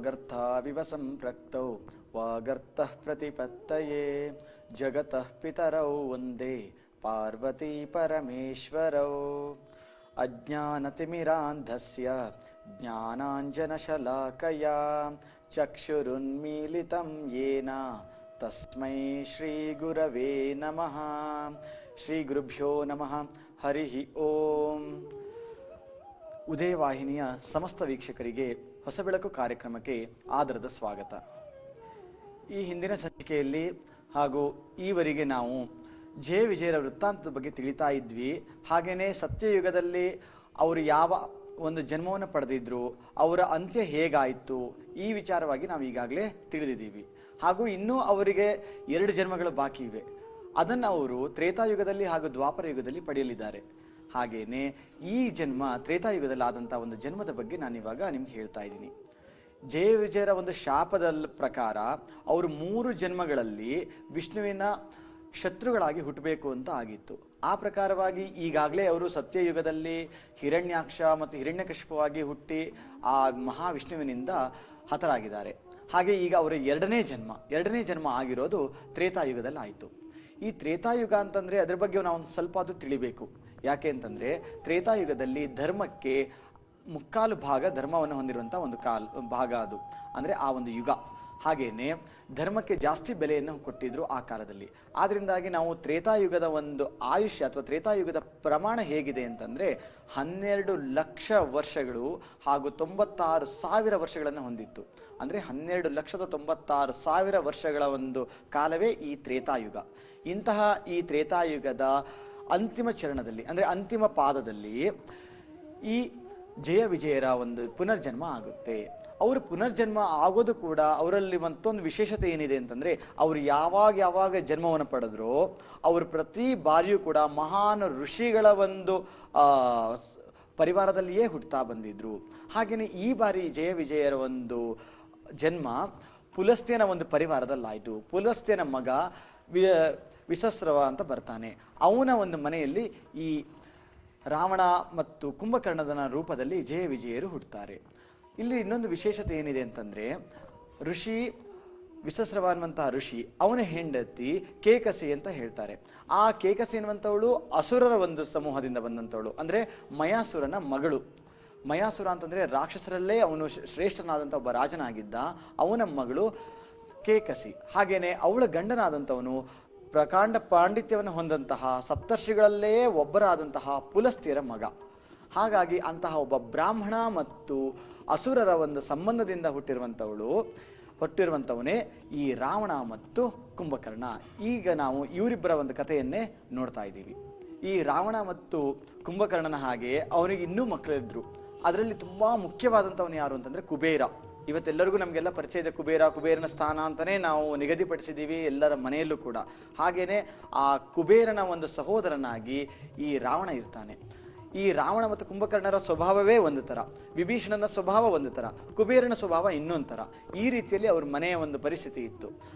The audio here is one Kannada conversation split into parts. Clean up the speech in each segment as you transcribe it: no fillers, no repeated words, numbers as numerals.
ವಾಗರ್ಥಾವಿವ ಸಂಪ್ರಕ್ತೌ ವಾಗರ್ಥಃ ಪ್ರತಿಪತ್ತಯೇ ಜಗತಃ ಪಿತರೌ ವಂದೇ ಪಾರ್ವತೀ ಪರಮೇಶ್ವರೌ. ಅಜ್ಞಾನತಿಮಿರಾಂಧಸ್ಯ ಜ್ಞಾನಾಂಜನಶಲಾಕಯಾ ಚಕ್ಷುರುನ್ಮೀಲಿತಂ ಯೇನ ತಸ್ಮೈ ಶ್ರೀ ಗುರವೇ ನಮಃ. ಶ್ರೀ ಗುರುಭ್ಯೋ ನಮಃ. ಹರಿ ಓಂ. ಉದಯವಾಹಿನಿಯ ಸಮಸ್ತ ವೀಕ್ಷಕರಿಗೆ ಹೊಸ ಬೆಳಕು ಕಾರ್ಯಕ್ರಮಕ್ಕೆ ಆದರದ ಸ್ವಾಗತ. ಈ ಹಿಂದಿನ ಸಂಚಿಕೆಯಲ್ಲಿ ಹಾಗೂ ಈವರೆಗೆ ನಾವು ಜಯ ವಿಜಯರ ವೃತ್ತಾಂತದ ಬಗ್ಗೆ ತಿಳಿತಾ ಇದ್ವಿ. ಹಾಗೇನೆ ಸತ್ಯಯುಗದಲ್ಲಿ ಅವರು ಯಾವ ಒಂದು ಜನ್ಮವನ್ನು ಪಡೆದಿದ್ರು, ಅವರ ಅಂತ್ಯ ಹೇಗಾಯಿತು, ಈ ವಿಚಾರವಾಗಿ ನಾವು ಈಗಾಗಲೇ ತಿಳಿದಿದ್ದೀವಿ. ಹಾಗೂ ಇನ್ನೂ ಅವರಿಗೆ 2 ಜನ್ಮಗಳು ಬಾಕಿ ಇವೆ. ಅದನ್ನು ಅವರು ತ್ರೇತಾಯುಗದಲ್ಲಿ ಹಾಗೂ ದ್ವಾಪರ ಯುಗದಲ್ಲಿ ಪಡೆಯಲಿದ್ದಾರೆ. ಹಾಗೇನೆ ಈ ಜನ್ಮ ತ್ರೇತಾಯುಗದಲ್ಲಿ ಆದಂತಹ ಒಂದು ಜನ್ಮದ ಬಗ್ಗೆ ನಾನು ಇವಾಗ ನಿಮ್ಗೆ ಹೇಳ್ತಾ ಇದ್ದೀನಿ. ಜಯ ವಿಜಯರ ಒಂದು ಶಾಪದ ಪ್ರಕಾರ ಅವರು 3 ಜನ್ಮಗಳಲ್ಲಿ ವಿಷ್ಣುವಿನ ಶತ್ರುಗಳಾಗಿ ಹುಟ್ಟಬೇಕು ಅಂತ ಆಗಿತ್ತು. ಆ ಪ್ರಕಾರವಾಗಿ ಈಗಾಗಲೇ ಅವರು ಸತ್ಯಯುಗದಲ್ಲಿ ಹಿರಣ್ಯಾಕ್ಷ ಮತ್ತು ಹಿರಣ್ಯಕಶಿಪವಾಗಿ ಹುಟ್ಟಿ ಆ ಮಹಾವಿಷ್ಣುವಿನಿಂದ ಹತರಾಗಿದ್ದಾರೆ. ಹಾಗೆ ಈಗ ಅವರ ಎರಡನೇ ಜನ್ಮ ಆಗಿರೋದು ತ್ರೇತಾಯುಗದಲ್ಲಿ ಆಯಿತು. ಈ ತ್ರೇತಾಯುಗ ಅಂತಂದ್ರೆ ಅದ್ರ ಬಗ್ಗೆ ನಾವು ಸ್ವಲ್ಪ ಅದು ತಿಳಿಬೇಕು. ಯಾಕೆ ಅಂತಂದ್ರೆ ತ್ರೇತಾಯುಗದಲ್ಲಿ ಧರ್ಮಕ್ಕೆ ಮುಕ್ಕಾಲು ಭಾಗ ಧರ್ಮವನ್ನು ಹೊಂದಿರುವಂತಹ ಒಂದು ಭಾಗ ಅದು, ಅಂದ್ರೆ ಆ ಒಂದು ಯುಗ. ಹಾಗೇನೆ ಧರ್ಮಕ್ಕೆ ಜಾಸ್ತಿ ಬೆಲೆಯನ್ನು ಕೊಟ್ಟಿದ್ರು ಆ ಕಾಲದಲ್ಲಿ. ಆದ್ರಿಂದಾಗಿ ನಾವು ತ್ರೇತಾಯುಗದ ಒಂದು ಆಯುಷ್ಯ ಅಥವಾ ತ್ರೇತಾಯುಗದ ಪ್ರಮಾಣ ಹೇಗಿದೆ ಅಂತಂದ್ರೆ 12 ಲಕ್ಷ ವರ್ಷಗಳು ಹಾಗೂ 96,000 ವರ್ಷಗಳನ್ನು ಹೊಂದಿತ್ತು. ಅಂದ್ರೆ 12,96,000 ವರ್ಷಗಳ ಒಂದು ಕಾಲವೇ ಈ ತ್ರೇತಾಯುಗ. ಇಂತಹ ಈ ತ್ರೇತಾಯುಗದ ಅಂತಿಮ ಚರಣದಲ್ಲಿ ಅಂದ್ರೆ ಅಂತಿಮ ಪಾದದಲ್ಲಿ ಈ ಜಯ ವಿಜಯರ ಒಂದು ಪುನರ್ಜನ್ಮ ಆಗುತ್ತೆ. ಅವರು ಪುನರ್ಜನ್ಮ ಆಗೋದು ಕೂಡ ಅವರಲ್ಲಿ ಮತ್ತೊಂದು ವಿಶೇಷತೆ ಏನಿದೆ ಅಂತಂದ್ರೆ, ಅವರು ಯಾವಾಗ ಜನ್ಮವನ್ನು ಪಡೆದ್ರೋ ಅವರು ಪ್ರತಿ ಬಾರಿಯೂ ಕೂಡ ಮಹಾನ್ ಋಷಿಗಳ ಒಂದು ಪರಿವಾರದಲ್ಲಿಯೇ ಹುಟ್ಟುತ್ತಾ ಬಂದಿದ್ರು. ಹಾಗೇನೆ ಈ ಬಾರಿ ಜಯ ವಿಜಯರ ಒಂದು ಜನ್ಮ ಪುಲಸ್ತ್ಯನ ಒಂದು ಪರಿವಾರದಲ್ಲಾಯ್ತು. ಪುಲಸ್ತ್ಯನ ಮಗ ವಿಸಸ್ರವ ಅಂತ ಬರ್ತಾನೆ. ಅವನ ಒಂದು ಮನೆಯಲ್ಲಿ ಈ ರಾವಣ ಮತ್ತು ಕುಂಭಕರ್ಣನ ರೂಪದಲ್ಲಿ ಜಯ ವಿಜಯರು ಹುಟ್ಟುತ್ತಾರೆ. ಇಲ್ಲಿ ಇನ್ನೊಂದು ವಿಶೇಷತೆ ಏನಿದೆ ಅಂತಂದ್ರೆ, ಋಷಿ ವಿಸಸ್ರವ ಅನ್ನುವಂತಹ ಋಷಿ ಅವನ ಹೆಂಡತಿ ಕೇಕಸಿ ಅಂತ ಹೇಳ್ತಾರೆ. ಆ ಕೇಕಸಿ ಎನ್ನುವಂಥವಳು ಅಸುರರ ಒಂದು ಸಮೂಹದಿಂದ ಬಂದಂಥವಳು, ಅಂದ್ರೆ ಮಯಾಸುರನ ಮಗಳು. ಮಯಾಸುರ ಅಂತಂದ್ರೆ ರಾಕ್ಷಸರಲ್ಲೇ ಅವನು ಶ್ರೇಷ್ಠನಾದಂಥ ಒಬ್ಬ ರಾಜನಾಗಿದ್ದ. ಅವನ ಮಗಳು ಕೇಕಸಿ. ಹಾಗೇನೆ ಅವಳ ಗಂಡನಾದಂಥವನು ಪ್ರಕಾಂಡ ಪಾಂಡಿತ್ಯವನ್ನು ಹೊಂದಂತಹ ಸಪ್ತರ್ಷಿಗಳಲ್ಲೇ ಒಬ್ಬರಾದಂತಹ ಪುಲಸ್ತ್ಯರ ಮಗ. ಹಾಗಾಗಿ ಅಂತಹ ಒಬ್ಬ ಬ್ರಾಹ್ಮಣ ಮತ್ತು ಅಸುರರ ಒಂದು ಸಂಬಂಧದಿಂದ ಹುಟ್ಟಿರುವಂಥವನೇ ಈ ರಾವಣ ಮತ್ತು ಕುಂಭಕರ್ಣ. ಈಗ ನಾವು ಇವರಿಬ್ಬರ ಒಂದು ಕಥೆಯನ್ನೇ ನೋಡ್ತಾ ಇದ್ದೀವಿ. ಈ ರಾವಣ ಮತ್ತು ಕುಂಭಕರ್ಣನ ಹಾಗೆ ಅವನಿಗೆ ಇನ್ನೂ ಮಕ್ಕಳಿದ್ರು. ಅದರಲ್ಲಿ ತುಂಬಾ ಮುಖ್ಯವಾದಂಥವನು ಯಾರು ಅಂತಂದ್ರೆ ಕುಬೇರ. ಇವತ್ತೆಲ್ಲರಿಗೂ ನಮಗೆಲ್ಲ ಪರಿಚಯ ಇದೆ ಕುಬೇರನ ಸ್ಥಾನ ಅಂತಾನೆ ನಾವು ನಿಗದಿಪಡಿಸಿದ್ದೀವಿ ಎಲ್ಲರ ಮನೆಯಲ್ಲೂ ಕೂಡ. ಹಾಗೇನೆ ಆ ಕುಬೇರನ ಒಂದು ಸಹೋದರನಾಗಿ ಈ ರಾವಣ ಇರ್ತಾನೆ. ಈ ರಾವಣ ಮತ್ತು ಕುಂಭಕರ್ಣರ ಸ್ವಭಾವವೇ ಒಂದು ತರ, ವಿಭೀಷಣನ ಸ್ವಭಾವ ಒಂದು ತರ, ಕುಬೇರನ ಸ್ವಭಾವ ಇನ್ನೊಂದು ತರ. ಈ ರೀತಿಯಲ್ಲಿ ಅವ್ರ ಮನೆಯ ಒಂದು ಪರಿಸ್ಥಿತಿ ಇತ್ತು.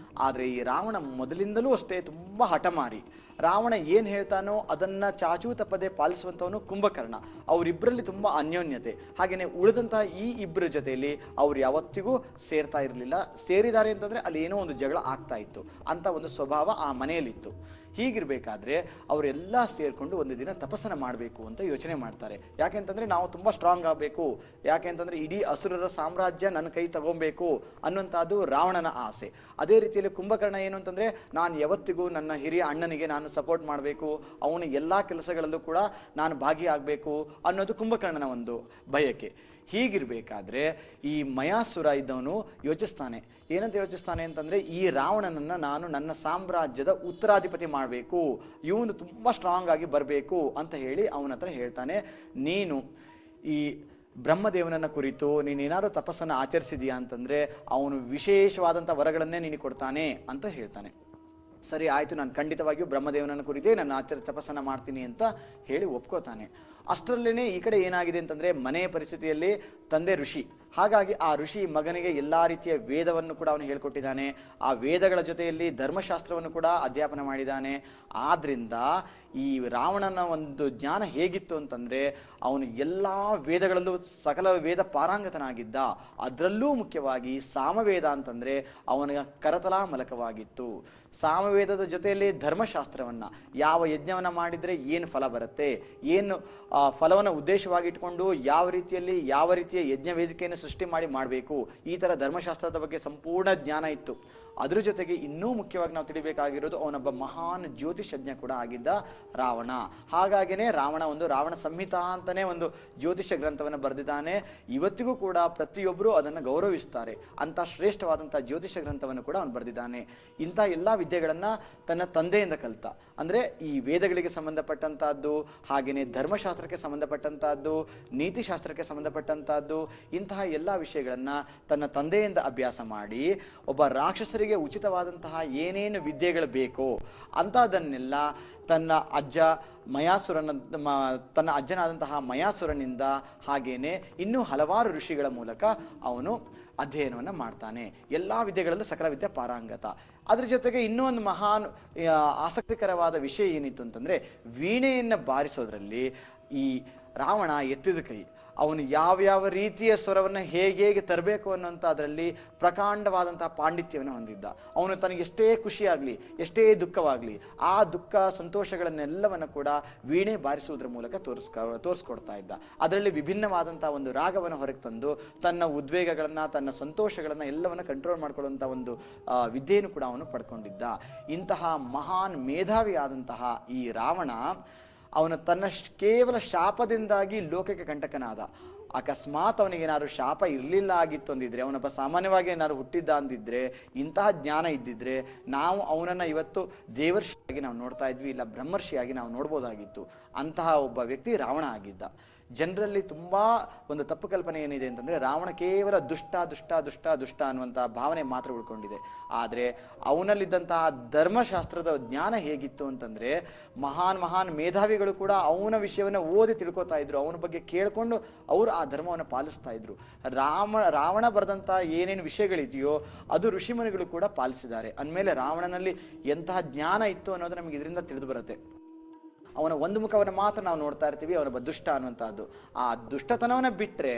ಆದ್ರೆ ಈ ರಾವಣ ಮೊದಲಿಂದಲೂ ಅಷ್ಟೇ ತುಂಬಾ ಹಠಮಾರಿ. ರಾವಣ ಏನ್ ಹೇಳ್ತಾನೋ ಅದನ್ನ ಚಾಚೂ ತಪ್ಪದೆ ಪಾಲಿಸುವಂತವನು ಕುಂಭಕರ್ಣ. ಅವರಿಬ್ಬರಲ್ಲಿ ತುಂಬಾ ಅನ್ಯೋನ್ಯತೆ. ಹಾಗೇನೆ ಉಳಿದಂತಹ ಈ ಇಬ್ಬರ ಜೊತೆಯಲ್ಲಿ ಅವ್ರು ಯಾವತ್ತಿಗೂ ಸೇರ್ತಾ ಇರಲಿಲ್ಲ. ಸೇರಿದ್ದಾರೆ ಅಂತಂದ್ರೆ ಅಲ್ಲಿ ಏನೋ ಒಂದು ಜಗಳ ಆಗ್ತಾ ಇತ್ತು ಅಂತ ಒಂದು ಸ್ವಭಾವ ಆ ಮನೆಯಲ್ಲಿತ್ತು. ಹೀಗಿರ್ಬೇಕಾದ್ರೆ ಅವರೆಲ್ಲ ಸೇರ್ಕೊಂಡು ಒಂದು ದಿನ ತಪಸ್ಸನ್ನ ಮಾಡಬೇಕು ಅಂತ ಯೋಚನೆ ಮಾಡ್ತಾರೆ. ಯಾಕೆಂತಂದ್ರೆ ನಾವು ತುಂಬಾ ಸ್ಟ್ರಾಂಗ್ ಆಗಬೇಕು, ಯಾಕೆಂತಂದ್ರೆ ಇಡೀ ಅಸುರರ ಸಾಮ್ರಾಜ್ಯ ನನ್ನ ಕೈ ತಗೊಬೇಕು ಅನ್ನುವಂತಹದ್ದು ರಾವಣನ ಆಸೆ. ಅದೇ ರೀತಿಯಲ್ಲಿ ಕುಂಭಕರ್ಣ ಏನು ಅಂತಂದ್ರೆ, ನಾನು ಯಾವತ್ತಿಗೂ ನನ್ನ ಹಿರಿಯ ಅಣ್ಣನಿಗೆ ನಾನು ಸಪೋರ್ಟ್ ಮಾಡಬೇಕು, ಅವನ ಎಲ್ಲಾ ಕೆಲಸಗಳಲ್ಲೂ ಕೂಡ ನಾನು ಭಾಗಿಯಾಗಬೇಕು ಅನ್ನೋದು ಕುಂಭಕರ್ಣನ ಒಂದು ಬಯಕೆ. ಹೀಗಿರ್ಬೇಕಾದ್ರೆ ಈ ಮಯಾಸುರ ಇದ್ದವನು ಯೋಚಿಸ್ತಾನೆ. ಏನಂತ ಯೋಚಿಸ್ತಾನೆ ಅಂತಂದ್ರೆ, ಈ ರಾವಣನನ್ನ ನಾನು ನನ್ನ ಸಾಮ್ರಾಜ್ಯದ ಉತ್ತರಾಧಿಪತಿ ಮಾಡಬೇಕು, ಇವನು ತುಂಬಾ ಸ್ಟ್ರಾಂಗ್ ಆಗಿ ಬರಬೇಕು ಅಂತ ಹೇಳಿ ಅವನ ಹತ್ರ ಹೇಳ್ತಾನೆ. ನೀನು ಈ ಬ್ರಹ್ಮದೇವನನ್ನ ಕುರಿತು ನೀನೇನಾದ್ರು ತಪಸ್ಸನ್ನ ಆಚರಿಸಿದೀಯಾ ಅಂತಂದ್ರೆ ಅವನು ವಿಶೇಷವಾದಂತ ವರಗಳನ್ನೇ ನೀನು ಕೊಡ್ತಾನೆ ಅಂತ ಹೇಳ್ತಾನೆ. ಸರಿ ಆಯ್ತು, ನಾನು ಖಂಡಿತವಾಗಿಯೂ ಬ್ರಹ್ಮದೇವನನ್ನ ಕುರಿತೇ ನಾನು ತಪಸ್ಸನ್ನ ಮಾಡ್ತೀನಿ ಅಂತ ಹೇಳಿ ಒಪ್ಕೋತಾನೆ. ಅಷ್ಟರಲ್ಲೇನೆ ಈ ಕಡೆ ಏನಾಗಿದೆ ಅಂತಂದ್ರೆ, ಮನೆಯ ಪರಿಸ್ಥಿತಿಯಲ್ಲಿ ತಂದೆ ಋಷಿ ಹಾಗಾಗಿ ಆ ಋಷಿ ಮಗನಿಗೆ ಎಲ್ಲಾ ರೀತಿಯ ವೇದವನ್ನು ಕೂಡ ಅವನು ಹೇಳ್ಕೊಟ್ಟಿದ್ದಾನೆ. ಆ ವೇದಗಳ ಜೊತೆಯಲ್ಲಿ ಧರ್ಮಶಾಸ್ತ್ರವನ್ನು ಕೂಡ ಅಧ್ಯಾಪನ ಮಾಡಿದ್ದಾನೆ. ಆದ್ರಿಂದ ಈ ರಾವಣನ ಒಂದು ಜ್ಞಾನ ಹೇಗಿತ್ತು ಅಂತಂದ್ರೆ, ಅವನು ಎಲ್ಲಾ ವೇದಗಳಲ್ಲೂ ಸಕಲ ವೇದ ಪಾರಂಗತನಾಗಿದ್ದ. ಅದರಲ್ಲೂ ಮುಖ್ಯವಾಗಿ ಸಾಮವೇದ ಅಂತಂದ್ರೆ ಅವನ ಕರತಲಾಮಲಕವಾಗಿತ್ತು. ಸಾಮವೇದದ ಜೊತೆಯಲ್ಲಿ ಧರ್ಮಶಾಸ್ತ್ರವನ್ನ, ಯಾವ ಯಜ್ಞವನ್ನ ಮಾಡಿದ್ರೆ ಏನು ಫಲ ಬರುತ್ತೆ, ಏನು ಫಲವನ್ನ ಉದ್ದೇಶವಾಗಿ ಇಟ್ಕೊಂಡು ಯಾವ ರೀತಿಯ ಯಜ್ಞ ವೇದಿಕೆಯನ್ನು ಸೃಷ್ಟಿ ಮಾಡಬೇಕು, ಈ ತರ ಧರ್ಮಶಾಸ್ತ್ರದ ಬಗ್ಗೆ ಸಂಪೂರ್ಣ ಜ್ಞಾನ ಇತ್ತು. ಅದ್ರ ಜೊತೆಗೆ ಇನ್ನೂ ಮುಖ್ಯವಾಗಿ ನಾವು ತಿಳಿಬೇಕಾಗಿರೋದು, ಅವನೊಬ್ಬ ಮಹಾನ್ ಜ್ಯೋತಿಷಜ್ಞ ಕೂಡ ಆಗಿದ್ದ ರಾವಣ. ಹಾಗಾಗಿನೇ ರಾವಣ ಸಂಹಿತ ಅಂತಾನೆ ಒಂದು ಜ್ಯೋತಿಷ ಗ್ರಂಥವನ್ನು ಬರೆದಿದ್ದಾನೆ. ಇವತ್ತಿಗೂ ಕೂಡ ಪ್ರತಿಯೊಬ್ಬರು ಅದನ್ನು ಗೌರವಿಸ್ತಾರೆ. ಅಂತ ಶ್ರೇಷ್ಠವಾದಂತಹ ಜ್ಯೋತಿಷ ಗ್ರಂಥವನ್ನು ಕೂಡ ಅವನು ಬರೆದಿದ್ದಾನೆ. ಇಂಥ ಎಲ್ಲಾ ವಿದ್ಯೆಗಳನ್ನ ತನ್ನ ತಂದೆಯಿಂದ ಕಲಿತ. ಅಂದ್ರೆ ಈ ವೇದಗಳಿಗೆ ಸಂಬಂಧಪಟ್ಟಂತಹದ್ದು, ಹಾಗೇನೆ ಧರ್ಮಶಾಸ್ತ್ರಕ್ಕೆ ಸಂಬಂಧಪಟ್ಟಂತಹದ್ದು, ನೀತಿಶಾಸ್ತ್ರಕ್ಕೆ ಸಂಬಂಧಪಟ್ಟಂತಹದ್ದು, ಇಂತಹ ಎಲ್ಲಾ ವಿಷಯಗಳನ್ನ ತನ್ನ ತಂದೆಯಿಂದ ಅಭ್ಯಾಸ ಮಾಡಿ ಒಬ್ಬ ರಾಕ್ಷಸರಿಗೆ ಉಚಿತವಾದಂತಹ ಏನೇನು ವಿದ್ಯೆಗಳು ಬೇಕೋ ಅಂತದನ್ನೆಲ್ಲ ತನ್ನ ಅಜ್ಜನಾದಂತಹ ಮಯಾಸುರನಿಂದ, ಹಾಗೇನೆ ಇನ್ನೂ ಹಲವಾರು ಋಷಿಗಳ ಮೂಲಕ ಅವನು ಅಧ್ಯಯನವನ್ನ ಮಾಡ್ತಾನೆ. ಎಲ್ಲಾ ವಿದ್ಯೆಗಳಲ್ಲೂ ಸಕಲ ವಿದ್ಯೆ ಪಾರಂಗತ. ಅದ್ರ ಜೊತೆಗೆ ಇನ್ನೂ ಒಂದು ಮಹಾನ್ ಆಸಕ್ತಿಕರವಾದ ವಿಷಯ ಏನಿತ್ತು ಅಂತಂದ್ರೆ, ವೀಣೆಯನ್ನ ಬಾರಿಸೋದ್ರಲ್ಲಿ ಈ ರಾವಣ ಎತ್ತಿದ ಕೈ. ಅವನು ಯಾವ್ಯಾವ ರೀತಿಯ ಸ್ವರವನ್ನ ಹೇಗೆ ತರಬೇಕು ಅನ್ನೋಂಥ ಅದರಲ್ಲಿ ಪ್ರಕಾಂಡವಾದಂತಹ ಪಾಂಡಿತ್ಯವನ್ನು ಹೊಂದಿದ್ದ. ಅವನು ತನಗೆ ಎಷ್ಟೇ ಖುಷಿಯಾಗ್ಲಿ, ಎಷ್ಟೇ ದುಃಖವಾಗ್ಲಿ, ಆ ದುಃಖ ಸಂತೋಷಗಳನ್ನೆಲ್ಲವನ್ನ ಕೂಡ ವೀಣೆ ಬಾರಿಸುವುದರ ಮೂಲಕ ತೋರಿಸ್ಕೊಡ್ತಾ ಇದ್ದ. ಅದರಲ್ಲಿ ವಿಭಿನ್ನವಾದಂತಹ ಒಂದು ರಾಗವನ್ನು ಹೊರಗೆ ತಂದು ತನ್ನ ಉದ್ವೇಗಗಳನ್ನ, ತನ್ನ ಸಂತೋಷಗಳನ್ನ ಎಲ್ಲವನ್ನ ಕಂಟ್ರೋಲ್ ಮಾಡ್ಕೊಳ್ಳುವಂತ ಒಂದು ವಿದ್ಯೆಯನ್ನು ಕೂಡ ಅವನು ಪಡ್ಕೊಂಡಿದ್ದ. ಇಂತಹ ಮಹಾನ್ ಮೇಧಾವಿಯಾದಂತಹ ಈ ರಾವಣ ಅವನು ತನ್ನ ಕೇವಲ ಶಾಪದಿಂದಾಗಿ ಲೋಕಕ್ಕೆ ಕಂಟಕನಾದ. ಅಕಸ್ಮಾತ್ ಅವನಿಗೇನಾದ್ರು ಶಾಪ ಇರ್ಲಿಲ್ಲ ಆಗಿತ್ತು ಅಂದಿದ್ರೆ, ಅವನೊಬ್ಬ ಸಾಮಾನ್ಯವಾಗಿ ಏನಾದ್ರು ಹುಟ್ಟಿದ್ದ ಅಂದಿದ್ರೆ, ಇಂತಹ ಜ್ಞಾನ ಇದ್ದಿದ್ರೆ ನಾವು ಅವನನ್ನ ಇವತ್ತು ದೇವರ್ಷಿಯಾಗಿ ನಾವು ನೋಡ್ತಾ ಇದ್ವಿ, ಇಲ್ಲ ಬ್ರಹ್ಮರ್ಷಿಯಾಗಿ ನಾವು ನೋಡ್ಬೋದಾಗಿತ್ತು. ಅಂತಹ ಒಬ್ಬ ವ್ಯಕ್ತಿ ರಾವಣ ಆಗಿದ್ದ. ಜನರಲ್ಲಿ ತುಂಬಾ ಒಂದು ತಪ್ಪು ಕಲ್ಪನೆ ಏನಿದೆ ಅಂತಂದ್ರೆ, ರಾವಣ ಕೇವಲ ದುಷ್ಟ ದುಷ್ಟ ದುಷ್ಟ ದುಷ್ಟ ಅನ್ನುವಂತಹ ಭಾವನೆ ಮಾತ್ರ ಉಳ್ಕೊಂಡಿದೆ. ಆದ್ರೆ ಅವನಲ್ಲಿದ್ದಂತಹ ಧರ್ಮಶಾಸ್ತ್ರದ ಜ್ಞಾನ ಹೇಗಿತ್ತು ಅಂತಂದ್ರೆ, ಮಹಾನ್ ಮೇಧಾವಿಗಳು ಕೂಡ ಅವನ ವಿಷಯವನ್ನ ಓದಿ ತಿಳ್ಕೊತಾ ಇದ್ರು, ಅವನ ಬಗ್ಗೆ ಕೇಳ್ಕೊಂಡು ಅವರು ಆ ಧರ್ಮವನ್ನು ಪಾಲಿಸ್ತಾ ಇದ್ರು. ರಾವಣ ಬರೆದಂತಹ ಏನೇನು ವಿಷಯಗಳಿದೆಯೋ ಅದು ಋಷಿಮುನಿಗಳು ಕೂಡ ಪಾಲಿಸಿದ್ದಾರೆ ಅಂದ್ಮೇಲೆ ರಾವಣನಲ್ಲಿ ಎಂತಹ ಜ್ಞಾನ ಇತ್ತು ಅನ್ನೋದು ನಮ್ಗೆ ಇದರಿಂದ ತಿಳಿದು ಬರುತ್ತೆ. ಅವನ ಒಂದು ಮುಖವನ್ನು ಮಾತ್ರ ನಾವು ನೋಡ್ತಾ ಇರ್ತೀವಿ, ಅವನೊಬ್ಬ ದುಷ್ಟ ಅನ್ನುವಂತಹದ್ದು. ಆ ದುಷ್ಟತನವನ್ನ ಬಿಟ್ರೆ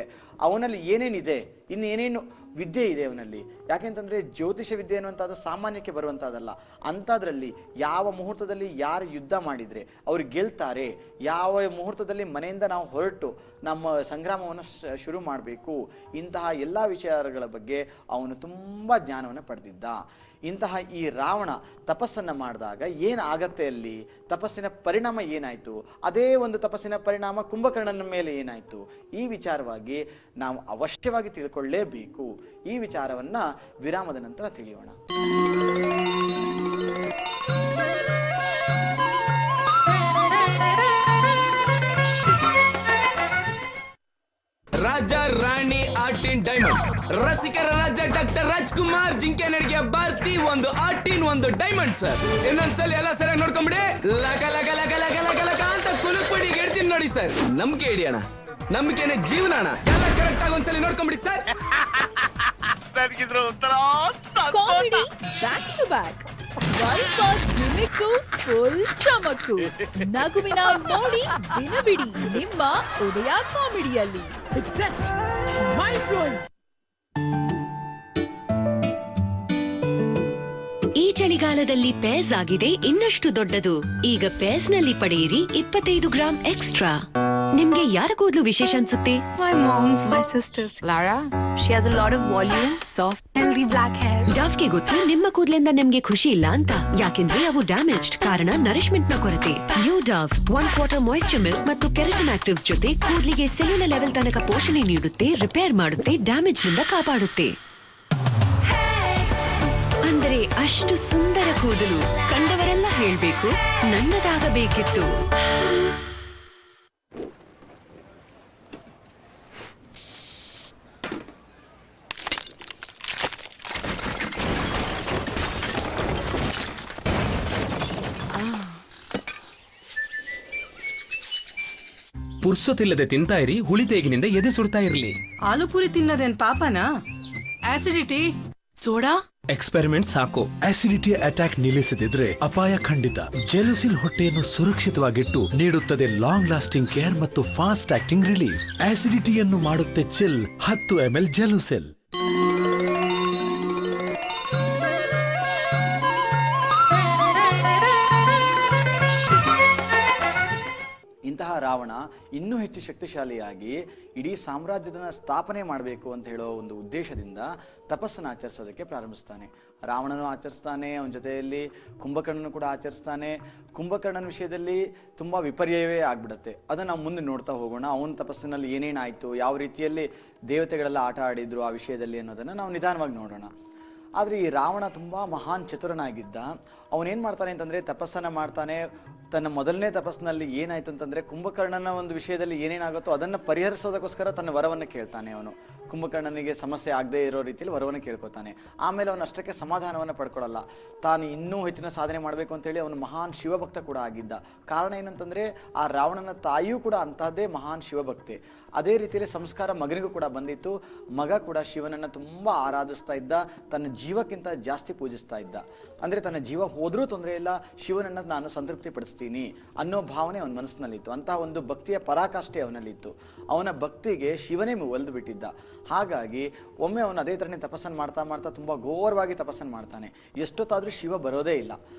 ಅವನಲ್ಲಿ ಏನೇನಿದೆ, ಇನ್ನೇನೇನು ವಿದ್ಯೆ ಇದೆ ಅವನಲ್ಲಿ. ಯಾಕೆಂತಂದ್ರೆ ಜ್ಯೋತಿಷ ವಿದ್ಯೆ ಅನ್ನುವಂಥದ್ದು ಸಾಮಾನ್ಯಕ್ಕೆ ಬರುವಂತಹದ್ದಲ್ಲ. ಅಂಥದ್ರಲ್ಲಿ ಯಾವ ಮುಹೂರ್ತದಲ್ಲಿ ಯಾರು ಯುದ್ಧ ಮಾಡಿದ್ರೆ ಅವ್ರು ಗೆಲ್ತಾರೆ, ಯಾವ ಮುಹೂರ್ತದಲ್ಲಿ ಮನೆಯಿಂದ ನಾವು ಹೊರಟು ನಮ್ಮ ಸಂಗ್ರಾಮವನ್ನು ಶುರು ಮಾಡಬೇಕು, ಇಂತಹ ಎಲ್ಲಾ ವಿಚಾರಗಳ ಬಗ್ಗೆ ಅವನು ತುಂಬಾ ಜ್ಞಾನವನ್ನು ಪಡೆದಿದ್ದ. ಇಂತಹ ಈ ರಾವಣ ತಪಸ್ಸನ್ನ ಮಾಡಿದಾಗ ಏನಾಗತ್ತೆ, ಅಲ್ಲಿ ತಪಸ್ಸಿನ ಪರಿಣಾಮ ಏನಾಯ್ತು, ಅದೇ ಒಂದು ತಪಸ್ಸಿನ ಪರಿಣಾಮ ಕುಂಭಕರ್ಣನ ಮೇಲೆ ಏನಾಯ್ತು, ಈ ವಿಚಾರವಾಗಿ ನಾವು ಅವಶ್ಯವಾಗಿ ತಿಳ್ಕೊಳ್ಳೇಬೇಕು. ಈ ವಿಚಾರವನ್ನ ವಿರಾಮದ ನಂತರ ತಿಳಿಯೋಣ. ರಾಜ ರಾಣಿ ಆರ್ಟಿನ್ ಡೈಮಂಡ್, ರಸಿಕರ ರಾಜ ಡಾಕ್ಟರ್ ರಾಜ್ಕುಮಾರ್ ಜಿಂಕೆ ನಡಿಗೆ ಬಾರ್ತಿ ಒಂದು ಆರ್ಟಿನ್ ಒಂದು ಡೈಮಂಡ್ ಸರ್. ಇನ್ನೊಂದ್ಸಲ ಎಲ್ಲ ಸರಿಯಾಗಿ ನೋಡ್ಕೊಂಬಿಡಿ. ಲಗ ಲಗ ಲಗ ಲಗ ಲಗ ಲಗ ಅಂತ ಕುಲುಕ್ಬಿಡಿ ಗೆಡ್ತೀನಿ ನೋಡಿ ಸರ್. ನಂಬಿಕೆ ಇಡಿ ಅಣ್ಣ, ನಂಬಿಕೆನೆ ಜೀವನ ಅಣ್ಣ. ಎಲ್ಲ ಕರೆಕ್ಟ್ ಆಗಿ ಒಂದ್ಸಲ ನೋಡ್ಕೊಂಬಿಡಿ ಸರ್. ನನಗಿದ್ರು ಒಂಥರ comedy back to back, gimmick full ಚಮಕ್ಕು, ನಗುವಿನ ಮೋಡಿ ದಿನವಿಡಿ ನಿಮ್ಮ ಉದಯ ಕಾಮಿಡಿಯಲ್ಲಿ. It's just mind blowing. ಈ ಚಳಿಗಾಲದಲ್ಲಿ ಪೇಸ್ ಆಗಿದೆ ಇನ್ನಷ್ಟು ದೊಡ್ಡದು. ಈಗ ಪೇಸ್ ನಲ್ಲಿ ಪಡೆಯಿರಿ 25 ಗ್ರಾಂ ಎಕ್ಸ್ಟ್ರಾ. ನಿಮ್ಗೆ ಯಾರ ಕೂದಲು ವಿಶೇಷ ಅನ್ಸುತ್ತೆ? My mom's, my sister's. Lara, she has a lot of volume, soft, healthy black hair. ಡಾವ್ಗೆ ಗೊತ್ತು ನಿಮ್ಮ ಕೂದಲಿಂದ ನಿಮ್ಗೆ ಖುಷಿ ಇಲ್ಲ ಅಂತ, ಯಾಕೆಂದ್ರೆ ಅವು ಡ್ಯಾಮೇಜ್ಡ್, ಕಾರಣ ನರಿಶ್ಮೆಂಟ್ ನ ಕೊರತೆ. ನ್ಯೂ ಡಾವ್ 1/4 ಮಾಯಿಶ್ಚರ್ ಮಿಲ್ಕ್ ಮತ್ತು ಕೆರಟಿನ್ ಆಕ್ಟಿವ್ಸ್ ಜೊತೆ ಕೂದಲಿಗೆ ಸೆಲ್ಯುಲರ್ ಲೆವೆಲ್ ತನಕ ಪೋಷಣೆ ನೀಡುತ್ತೆ, ರಿಪೇರ್ ಮಾಡುತ್ತೆ, ಡ್ಯಾಮೇಜ್ ನಿಂದ ಕಾಪಾಡುತ್ತೆ. ಅಂದರೆ ಅಷ್ಟು ಸುಂದರ ಕೂದಲು ಕಂಡವರೆಲ್ಲ ಹೇಳ್ಬೇಕು ನನ್ನದಾಗಬೇಕಿತ್ತು. ಪುರ್ಸೊತ್ತಿಲ್ಲದೆ ತಿಂತಾ ಇರಿ, ಹುಳಿ ತೇಗಿನಿಂದ ಎದೆ ಸುಡ್ತಾ ಇರ್ಲಿ. ಆಲೂ ಪೂರಿ ತಿನ್ನೋದೇನ್ ಪಾಪನಾ? Acidity, soda. ಎಕ್ಸ್ಪೆರಿಮೆಂಟ್ ಸಾಕು. ಆಸಿಡಿಟಿ ಅಟ್ಯಾಕ್ ನಿಲ್ಲಿಸದಿದ್ರೆ ಅಪಾಯ ಖಂಡಿತ. ಜೆಲುಸಿಲ್ ಹೊಟ್ಟೆಯನ್ನು ಸುರಕ್ಷಿತವಾಗಿಟ್ಟು ನೀಡುತ್ತದೆ ಲಾಂಗ್ ಲಾಸ್ಟಿಂಗ್ ಕೇರ್ ಮತ್ತು ಫಾಸ್ಟ್ ಆಕ್ಟಿಂಗ್ ರಿಲೀಫ್. ಆಸಿಡಿಟಿಯನ್ನು ಮಾಡುತ್ತೆ ಚಿಲ್. 10 ml ಜೆಲುಸಿಲ್. ಇಂತಹ ರಾವಣ ಇನ್ನೂ ಹೆಚ್ಚು ಶಕ್ತಿಶಾಲಿಯಾಗಿ ಇಡೀ ಸಾಮ್ರಾಜ್ಯದ ಸ್ಥಾಪನೆ ಮಾಡಬೇಕು ಅಂತ ಹೇಳೋ ಒಂದು ಉದ್ದೇಶದಿಂದ ತಪಸ್ಸನ್ನು ಆಚರಿಸೋದಕ್ಕೆ ಪ್ರಾರಂಭಿಸ್ತಾನೆ. ರಾವಣನು ಆಚರಿಸ್ತಾನೆ, ಅವನ ಜೊತೆಯಲ್ಲಿ ಕುಂಭಕರ್ಣನು ಕೂಡ ಆಚರಿಸ್ತಾನೆ. ಕುಂಭಕರ್ಣನ ವಿಷಯದಲ್ಲಿ ತುಂಬಾ ವಿಪರ್ಯವೇ ಆಗ್ಬಿಡುತ್ತೆ. ಅದನ್ನ ನಾವು ಮುಂದೆ ನೋಡ್ತಾ ಹೋಗೋಣ. ಅವನ ತಪಸ್ಸಿನಲ್ಲಿ ಏನೇನಾಯ್ತು, ಯಾವ ರೀತಿಯಲ್ಲಿ ದೇವತೆಗಳೆಲ್ಲ ಆಟ ಆಡಿದ್ರು ಆ ವಿಷಯದಲ್ಲಿ ಅನ್ನೋದನ್ನ ನಾವು ನಿಧಾನವಾಗಿ ನೋಡೋಣ. ಆದ್ರೆ ಈ ರಾವಣ ತುಂಬಾ ಮಹಾನ್ ಚತುರನಾಗಿದ್ದ. ಅವನೇನ್ ಮಾಡ್ತಾನೆ ಅಂತಂದ್ರೆ ತಪಸ್ಸನ್ನ ಮಾಡ್ತಾನೆ. ತನ್ನ ಮೊದಲನೇ ತಪಸ್ಸಿನಲ್ಲಿ ಏನಾಯ್ತು ಅಂತಂದ್ರೆ ಕುಂಭಕರ್ಣನ ಒಂದು ವಿಷಯದಲ್ಲಿ ಏನೇನಾಗುತ್ತೋ ಅದನ್ನ ಪರಿಹರಿಸೋದಕ್ಕೋಸ್ಕರ ತನ್ನ ವರವನ್ನು ಕೇಳ್ತಾನೆ. ಅವನು ಕುಂಭಕರ್ಣನಿಗೆ ಸಮಸ್ಯೆ ಆಗದೆ ಇರೋ ರೀತಿಯಲ್ಲಿ ವರವನ್ನು ಕೇಳ್ಕೊತಾನೆ. ಆಮೇಲೆ ಅವನು ಅಷ್ಟಕ್ಕೆ ಸಮಾಧಾನವನ್ನು ಪಡ್ಕೊಳ್ಳಲ್ಲ. ತಾನು ಇನ್ನೂ ಹೆಚ್ಚಿನ ಸಾಧನೆ ಮಾಡಬೇಕು ಅಂತೇಳಿ ಅವನು ಮಹಾನ್ ಶಿವಭಕ್ತ ಕೂಡ ಆಗಿದ್ದ. ಕಾರಣ ಏನಂತಂದ್ರೆ ಆ ರಾವಣನ ತಾಯಿಯೂ ಕೂಡ ಅಂತಹದ್ದೇ ಮಹಾನ್ ಶಿವಭಕ್ತೆ. ಅದೇ ರೀತಿಯಲ್ಲಿ ಸಂಸ್ಕಾರ ಮಗನಿಗೂ ಕೂಡ ಬಂದಿತ್ತು. ಮಗ ಕೂಡ ಶಿವನನ್ನ ತುಂಬಾ ಆರಾಧಿಸ್ತಾ ಇದ್ದ, ತನ್ನ ಜೀವಕ್ಕಿಂತ ಜಾಸ್ತಿ ಪೂಜಿಸ್ತಾ ಇದ್ದ. ಅಂದ್ರೆ ತನ್ನ ಜೀವ ಹೋದ್ರೂ ತೊಂದರೆ ಇಲ್ಲ, ಶಿವನನ್ನ ನಾನು ಸಂತೃಪ್ತಿ ಪಡಿಸ್ತೀನಿ ಅನ್ನೋ ಭಾವನೆ ಅವನ ಮನಸ್ಸಿನಲ್ಲಿತ್ತು. ಅಂತಹ ಒಂದು ಭಕ್ತಿಯ ಪರಾಕಾಷ್ಠೆ ಅವನಲ್ಲಿತ್ತು. ಅವನ ಭಕ್ತಿಗೆ ಶಿವನೇ ಒಲ್ದು ಬಿಟ್ಟಿದ್ದ. ಹಾಗಾಗಿ ಒಮ್ಮೆ ಅವನು ಅದೇ ತರನೇ ತಪಸ್ಸನ್ನು ಮಾಡ್ತಾ ಮಾಡ್ತಾ ತುಂಬಾ ಘೋರವಾಗಿ ತಪಸ್ಸನ್ನು ಮಾಡ್ತಾನೆ. ಎಷ್ಟೊತ್ತಾದ್ರೂ ಶಿವ ಬರೋದೇ ಇಲ್ಲ.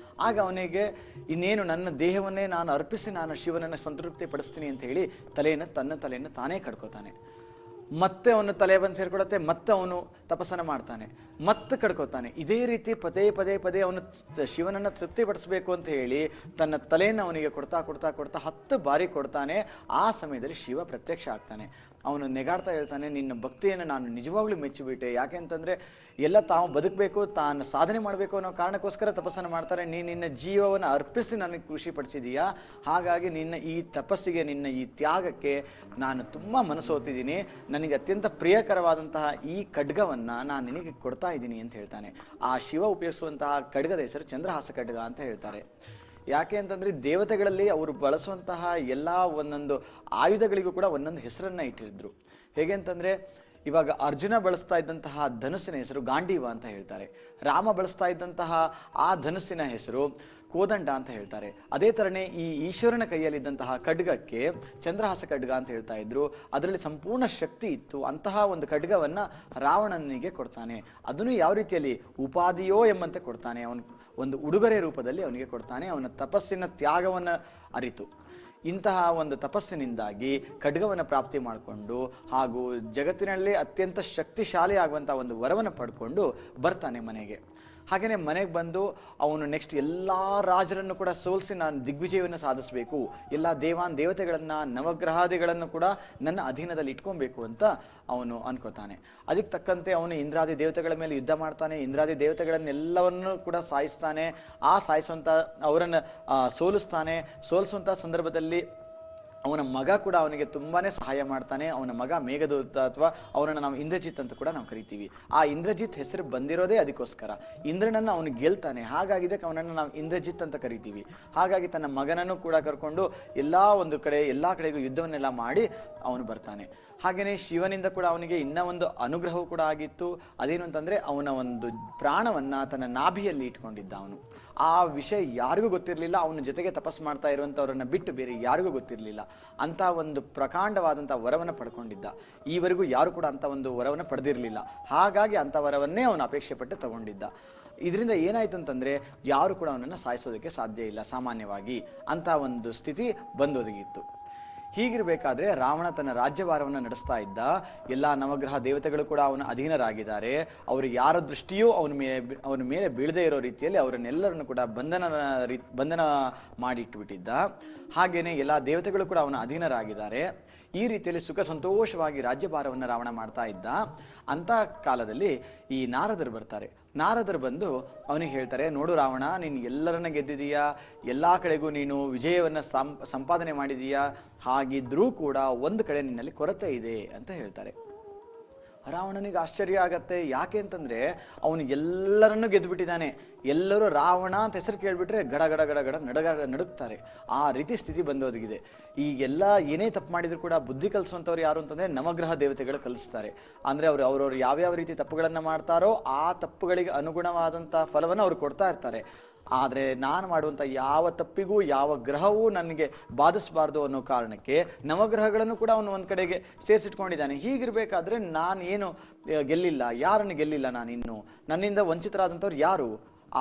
ಆಗ ಅವನಿಗೆ ಇನ್ನೇನು ನನ್ನ ದೇಹವನ್ನೇ ನಾನು ಅರ್ಪಿಸಿ ನಾನು ಶಿವನನ್ನ ಸಂತೃಪ್ತಿ ಪಡಿಸ್ತೀನಿ ಅಂತ ಹೇಳಿ ತನ್ನ ತಲೆಯನ್ನು ತಾನೇ ಕಡ್ಕೋತಾನೆ. ಮತ್ತೆ ಅವನು ತಲೆ ಬಂದು ಸೇರ್ಕೊಡತ್ತೆ. ಮತ್ತೆ ಅವನು ತಪಸ್ಸನ್ನ ಮಾಡ್ತಾನೆ, ಮತ್ತೆ ಕಡ್ಕೋತಾನೆ. ಇದೇ ರೀತಿ ಪದೇ ಪದೇ ಪದೇ ಅವನು ಶಿವನನ್ನ ತೃಪ್ತಿಪಡಿಸ್ಬೇಕು ಅಂತ ಹೇಳಿ ತನ್ನ ತಲೆಯನ್ನು ಅವನಿಗೆ ಕೊಡ್ತಾ ಕೊಡ್ತಾ ಕೊಡ್ತಾ 10 ಬಾರಿ ಕೊಡ್ತಾನೆ. ಆ ಸಮಯದಲ್ಲಿ ಶಿವ ಪ್ರತ್ಯಕ್ಷ ಆಗ್ತಾನೆ. ಅವನು ನೆಗಾಡ್ತಾ ಹೇಳ್ತಾನೆ, ನಿನ್ನ ಭಕ್ತಿಯನ್ನು ನಾನು ನಿಜವಾಗ್ಲೂ ಮೆಚ್ಚಿಬಿಟ್ಟೆ. ಯಾಕೆ ಅಂತಂದ್ರೆ ಎಲ್ಲ ತಾವು ಬದುಕಬೇಕು, ತಾನು ಸಾಧನೆ ಮಾಡಬೇಕು ಅನ್ನೋ ಕಾರಣಕ್ಕೋಸ್ಕರ ತಪಸ್ಸನ್ನು ಮಾಡ್ತಾರೆ. ನಿನ್ನ ಜೀವವನ್ನು ಅರ್ಪಿಸಿ ನನಗೆ ಖುಷಿ ಪಡಿಸಿದೀಯಾ. ಹಾಗಾಗಿ ನಿನ್ನ ಈ ತಪಸ್ಸಿಗೆ, ನಿನ್ನ ಈ ತ್ಯಾಗಕ್ಕೆ ನಾನು ತುಂಬಾ ಮನಸ್ಸೋತಿದ್ದೀನಿ. ನನಗೆ ಅತ್ಯಂತ ಪ್ರಿಯಕರವಾದಂತಹ ಈ ಖಡ್ಗವನ್ನ ನಾನು ನಿನಗೆ ಕೊಡ್ತಾ ಇದ್ದೀನಿ ಅಂತ ಹೇಳ್ತಾನೆ. ಆ ಶಿವ ಉಪಯೋಗಿಸುವಂತಹ ಖಡ್ಗದ ಹೆಸರು ಚಂದ್ರಹಾಸ ಖಡ್ಗ ಅಂತ ಹೇಳ್ತಾರೆ. ಯಾಕೆ ಅಂತಂದ್ರೆ ದೇವತೆಗಳಲ್ಲಿ ಅವರು ಬಳಸುವಂತಹ ಎಲ್ಲಾ ಒಂದೊಂದು ಆಯುಧಗಳಿಗೂ ಕೂಡ ಒಂದೊಂದು ಹೆಸರನ್ನ ಇಟ್ಟಿದ್ರು. ಹೇಗೆ ಅಂತಂದ್ರೆ ಇವಾಗ ಅರ್ಜುನ ಬಳಸ್ತಾ ಇದ್ದಂತಹ ಧನುಸ್ಸಿನ ಹೆಸರು ಗಾಂಡೀವ ಅಂತ ಹೇಳ್ತಾರೆ. ರಾಮ ಬಳಸ್ತಾ ಇದ್ದಂತಹ ಆ ಧನುಸ್ಸಿನ ಹೆಸರು ಕೋದಂಡ ಅಂತ ಹೇಳ್ತಾರೆ. ಅದೇ ತರನೇ ಈ ಈಶ್ವರನ ಕೈಯಲ್ಲಿದ್ದಂತಹ ಖಡ್ಗಕ್ಕೆ ಚಂದ್ರಹಾಸ ಖಡ್ಗ ಅಂತ ಹೇಳ್ತಾ ಇದ್ರು. ಅದರಲ್ಲಿ ಸಂಪೂರ್ಣ ಶಕ್ತಿ ಇತ್ತು. ಅಂತಹ ಒಂದು ಖಡ್ಗವನ್ನ ರಾವಣನಿಗೆ ಕೊಡ್ತಾನೆ. ಅದನ್ನು ಯಾವ ರೀತಿಯಲ್ಲಿ ಉಪಾದಿಯೋ ಎಂಬಂತೆ ಕೊಡ್ತಾನೆ. ಅವನು ಒಂದು ಉಡುಗೊರೆ ರೂಪದಲ್ಲಿ ಅವನಿಗೆ ಕೊಡ್ತಾನೆ. ಅವನ ತಪಸ್ಸಿನ ತ್ಯಾಗವನ್ನ ಅರಿತು ಇಂತಹ ಒಂದು ತಪಸ್ಸಿನಿಂದಾಗಿ ಖಡ್ಗವನ್ನ ಪ್ರಾಪ್ತಿ ಮಾಡಿಕೊಂಡು ಹಾಗೂ ಜಗತ್ತಿನಲ್ಲಿ ಅತ್ಯಂತ ಶಕ್ತಿಶಾಲಿ ಆಗುವಂತಹ ಒಂದು ವರವನ್ನು ಪಡ್ಕೊಂಡು ಬರ್ತಾನೆ ಮನೆಗೆ. ಹಾಗೇನೆ ಮನೆಗೆ ಬಂದು ಅವನು ನೆಕ್ಸ್ಟ್ ಎಲ್ಲಾ ರಾಜರನ್ನು ಕೂಡ ಸೋಲಿಸಿ ನಾನು ದಿಗ್ವಿಜಯವನ್ನು ಸಾಧಿಸಬೇಕು, ಎಲ್ಲಾ ದೇವತೆಗಳನ್ನ ನವಗ್ರಹಾದಿಗಳನ್ನು ಕೂಡ ನನ್ನ ಅಧೀನದಲ್ಲಿ ಇಟ್ಕೊಬೇಕು ಅಂತ ಅವನು ಅನ್ಕೋತಾನೆ. ಅದಕ್ಕೆ ತಕ್ಕಂತೆ ಅವನು ಇಂದ್ರಾದಿ ದೇವತೆಗಳ ಮೇಲೆ ಯುದ್ಧ ಮಾಡ್ತಾನೆ. ಇಂದ್ರಾದಿ ದೇವತೆಗಳನ್ನೆಲ್ಲವನ್ನೂ ಕೂಡ ಸಾಯಿಸ್ತಾನೆ. ಆ ಸಾಯಿಸುವಂತ ಅವರನ್ನ ಸೋಲಿಸುವಂತ ಸಂದರ್ಭದಲ್ಲಿ ಅವನ ಮಗ ಕೂಡ ಅವನಿಗೆ ತುಂಬಾನೇ ಸಹಾಯ ಮಾಡ್ತಾನೆ. ಅವನ ಮಗ ಮೇಘದೂತ ಅಥವಾ ಅವನನ್ನು ನಾವು ಇಂದ್ರಜಿತ್ ಅಂತ ಕೂಡ ನಾವು ಕರಿತೀವಿ. ಆ ಇಂದ್ರಜಿತ್ ಹೆಸರು ಬಂದಿರೋದೇ ಅದಕ್ಕೋಸ್ಕರ. ಇಂದ್ರನನ್ನ ಅವನು ಗೆಲ್ತಾನೆ. ಹಾಗಾಗಿ ಅವನನ್ನು ನಾವು ಇಂದ್ರಜಿತ್ ಅಂತ ಕರಿತೀವಿ. ಹಾಗಾಗಿ ತನ್ನ ಮಗನನ್ನು ಕೂಡ ಕರ್ಕೊಂಡು ಎಲ್ಲಾ ಕಡೆಗೂ ಯುದ್ಧವನ್ನೆಲ್ಲ ಮಾಡಿ ಅವನು ಬರ್ತಾನೆ. ಹಾಗೇನೆ ಶಿವನಿಂದ ಕೂಡ ಅವನಿಗೆ ಇನ್ನ ಒಂದು ಅನುಗ್ರಹವೂ ಕೂಡ ಆಗಿತ್ತು. ಅದೇನು ಅಂತಂದ್ರೆ ಅವನ ಒಂದು ಪ್ರಾಣವನ್ನ ತನ್ನ ನಾಭಿಯಲ್ಲಿ ಇಟ್ಕೊಂಡಿದ್ದ ಅವನು. ಆ ವಿಷಯ ಯಾರಿಗೂ ಗೊತ್ತಿರಲಿಲ್ಲ. ಅವನ ಜೊತೆಗೆ ತಪಸ್ ಮಾಡ್ತಾ ಇರುವಂತವ್ರನ್ನ ಬಿಟ್ಟು ಬೇರೆ ಯಾರಿಗೂ ಗೊತ್ತಿರಲಿಲ್ಲ. ಅಂತ ಒಂದು ಪ್ರಕಾಂಡವಾದಂತಹ ವರವನ್ನ ಪಡ್ಕೊಂಡಿದ್ದ. ಈವರೆಗೂ ಯಾರು ಕೂಡ ಅಂತ ಒಂದು ವರವನ್ನ ಪಡೆದಿರಲಿಲ್ಲ. ಹಾಗಾಗಿ ಅಂತ ವರವನ್ನೇ ಅವನು ಅಪೇಕ್ಷೆ ಪಟ್ಟು ತಗೊಂಡಿದ್ದ. ಇದರಿಂದ ಏನಾಯ್ತು ಅಂತಂದ್ರೆ ಯಾರು ಕೂಡ ಅವನನ್ನ ಸಾಯಿಸೋದಕ್ಕೆ ಸಾಧ್ಯ ಇಲ್ಲ ಸಾಮಾನ್ಯವಾಗಿ. ಅಂತ ಒಂದು ಸ್ಥಿತಿ ಬಂದೊದಗಿತ್ತು. ಹೀಗಿರ್ಬೇಕಾದ್ರೆ ರಾವಣ ತನ್ನ ರಾಜ್ಯಭಾರವನ್ನು ನಡೆಸ್ತಾ ಇದ್ದ. ಎಲ್ಲಾ ನವಗ್ರಹ ದೇವತೆಗಳು ಕೂಡ ಅವನ ಅಧೀನರಾಗಿದ್ದಾರೆ. ಅವರು ಯಾರ ದೃಷ್ಟಿಯೂ ಅವನ ಮೇಲೆ ಬೀಳದೇ ಇರೋ ರೀತಿಯಲ್ಲಿ ಅವರನ್ನೆಲ್ಲರನ್ನು ಕೂಡ ಬಂಧನ ಮಾಡಿಟ್ಟುಬಿಟ್ಟಿದ್ದ. ಹಾಗೇನೆ ಎಲ್ಲಾ ದೇವತೆಗಳು ಕೂಡ ಅವನ ಅಧೀನರಾಗಿದ್ದಾರೆ. ಈ ರೀತಿಯಲ್ಲಿ ಸುಖ ಸಂತೋಷವಾಗಿ ರಾಜ್ಯಭಾರವನ್ನು ರಾವಣ ಮಾಡ್ತಾ ಇದ್ದ. ಅಂತ ಕಾಲದಲ್ಲಿ ಈ ನಾರದರು ಬರ್ತಾರೆ. ನಾರದರು ಬಂದು ಅವನಿಗೆ ಹೇಳ್ತಾರೆ, ನೋಡು ರಾವಣ, ನೀನು ಎಲ್ಲರನ್ನ ಗೆದ್ದಿದೀಯಾ, ಎಲ್ಲಾ ಕಡೆಗೂ ನೀನು ವಿಜಯವನ್ನ ಸಂಪಾದನೆ ಮಾಡಿದೀಯಾ. ಹಾಗಿದ್ರೂ ಕೂಡ ಒಂದು ಕಡೆ ನಿನ್ನಲ್ಲಿ ಕೊರತೆ ಇದೆ ಅಂತ ಹೇಳ್ತಾರೆ. ರಾವಣನಿಗೆ ಆಶ್ಚರ್ಯ ಆಗತ್ತೆ. ಯಾಕೆ ಅಂತಂದ್ರೆ ಅವನು ಎಲ್ಲರನ್ನೂ ಗೆದ್ದುಬಿಟ್ಟಿದ್ದಾನೆ. ಎಲ್ಲರೂ ರಾವಣ ಅಂತ ಹೆಸರು ಕೇಳ್ಬಿಟ್ರೆ ಗಡ ಗಡ ಗಡ ಗಡ ನಡುಗ್ತಾರೆ. ಆ ರೀತಿ ಸ್ಥಿತಿ ಬಂದೋದಗಿದೆ. ಈಗೆಲ್ಲ ಏನೇ ತಪ್ಪು ಮಾಡಿದ್ರು ಕೂಡ ಬುದ್ಧಿ ಕಲಿಸುವಂಥವ್ರು ಯಾರು ಅಂತಂದ್ರೆ ನವಗ್ರಹ ದೇವತೆಗಳು ಕಲಿಸ್ತಾರೆ. ಅಂದ್ರೆ ಅವ್ರವ್ರು ಯಾವ್ಯಾವ ರೀತಿ ತಪ್ಪುಗಳನ್ನ ಮಾಡ್ತಾರೋ ಆ ತಪ್ಪುಗಳಿಗೆ ಅನುಗುಣವಾದಂತ ಫಲವನ್ನು ಅವ್ರು ಕೊಡ್ತಾ ಇರ್ತಾರೆ. ಆದ್ರೆ ನಾನು ಮಾಡುವಂತ ಯಾವ ತಪ್ಪಿಗೂ ಯಾವ ಗ್ರಹವೂ ನನಗೆ ಬಾಧಿಸಬಾರ್ದು ಅನ್ನೋ ಕಾರಣಕ್ಕೆ ನವಗ್ರಹಗಳನ್ನು ಕೂಡ ಅವನು ಒಂದ್ ಕಡೆಗೆ ಸೇರಿಸಿಟ್ಕೊಂಡಿದ್ದಾನೆ. ಹೀಗಿರ್ಬೇಕಾದ್ರೆ ನಾನು ಏನು ಗೆಲ್ಲಿಲ್ಲ, ಯಾರನ್ನು ಗೆಲ್ಲಿಲ್ಲ ನಾನಿನ್ನು, ನನ್ನಿಂದ ವಂಚಿತರಾದಂಥವ್ರು ಯಾರು,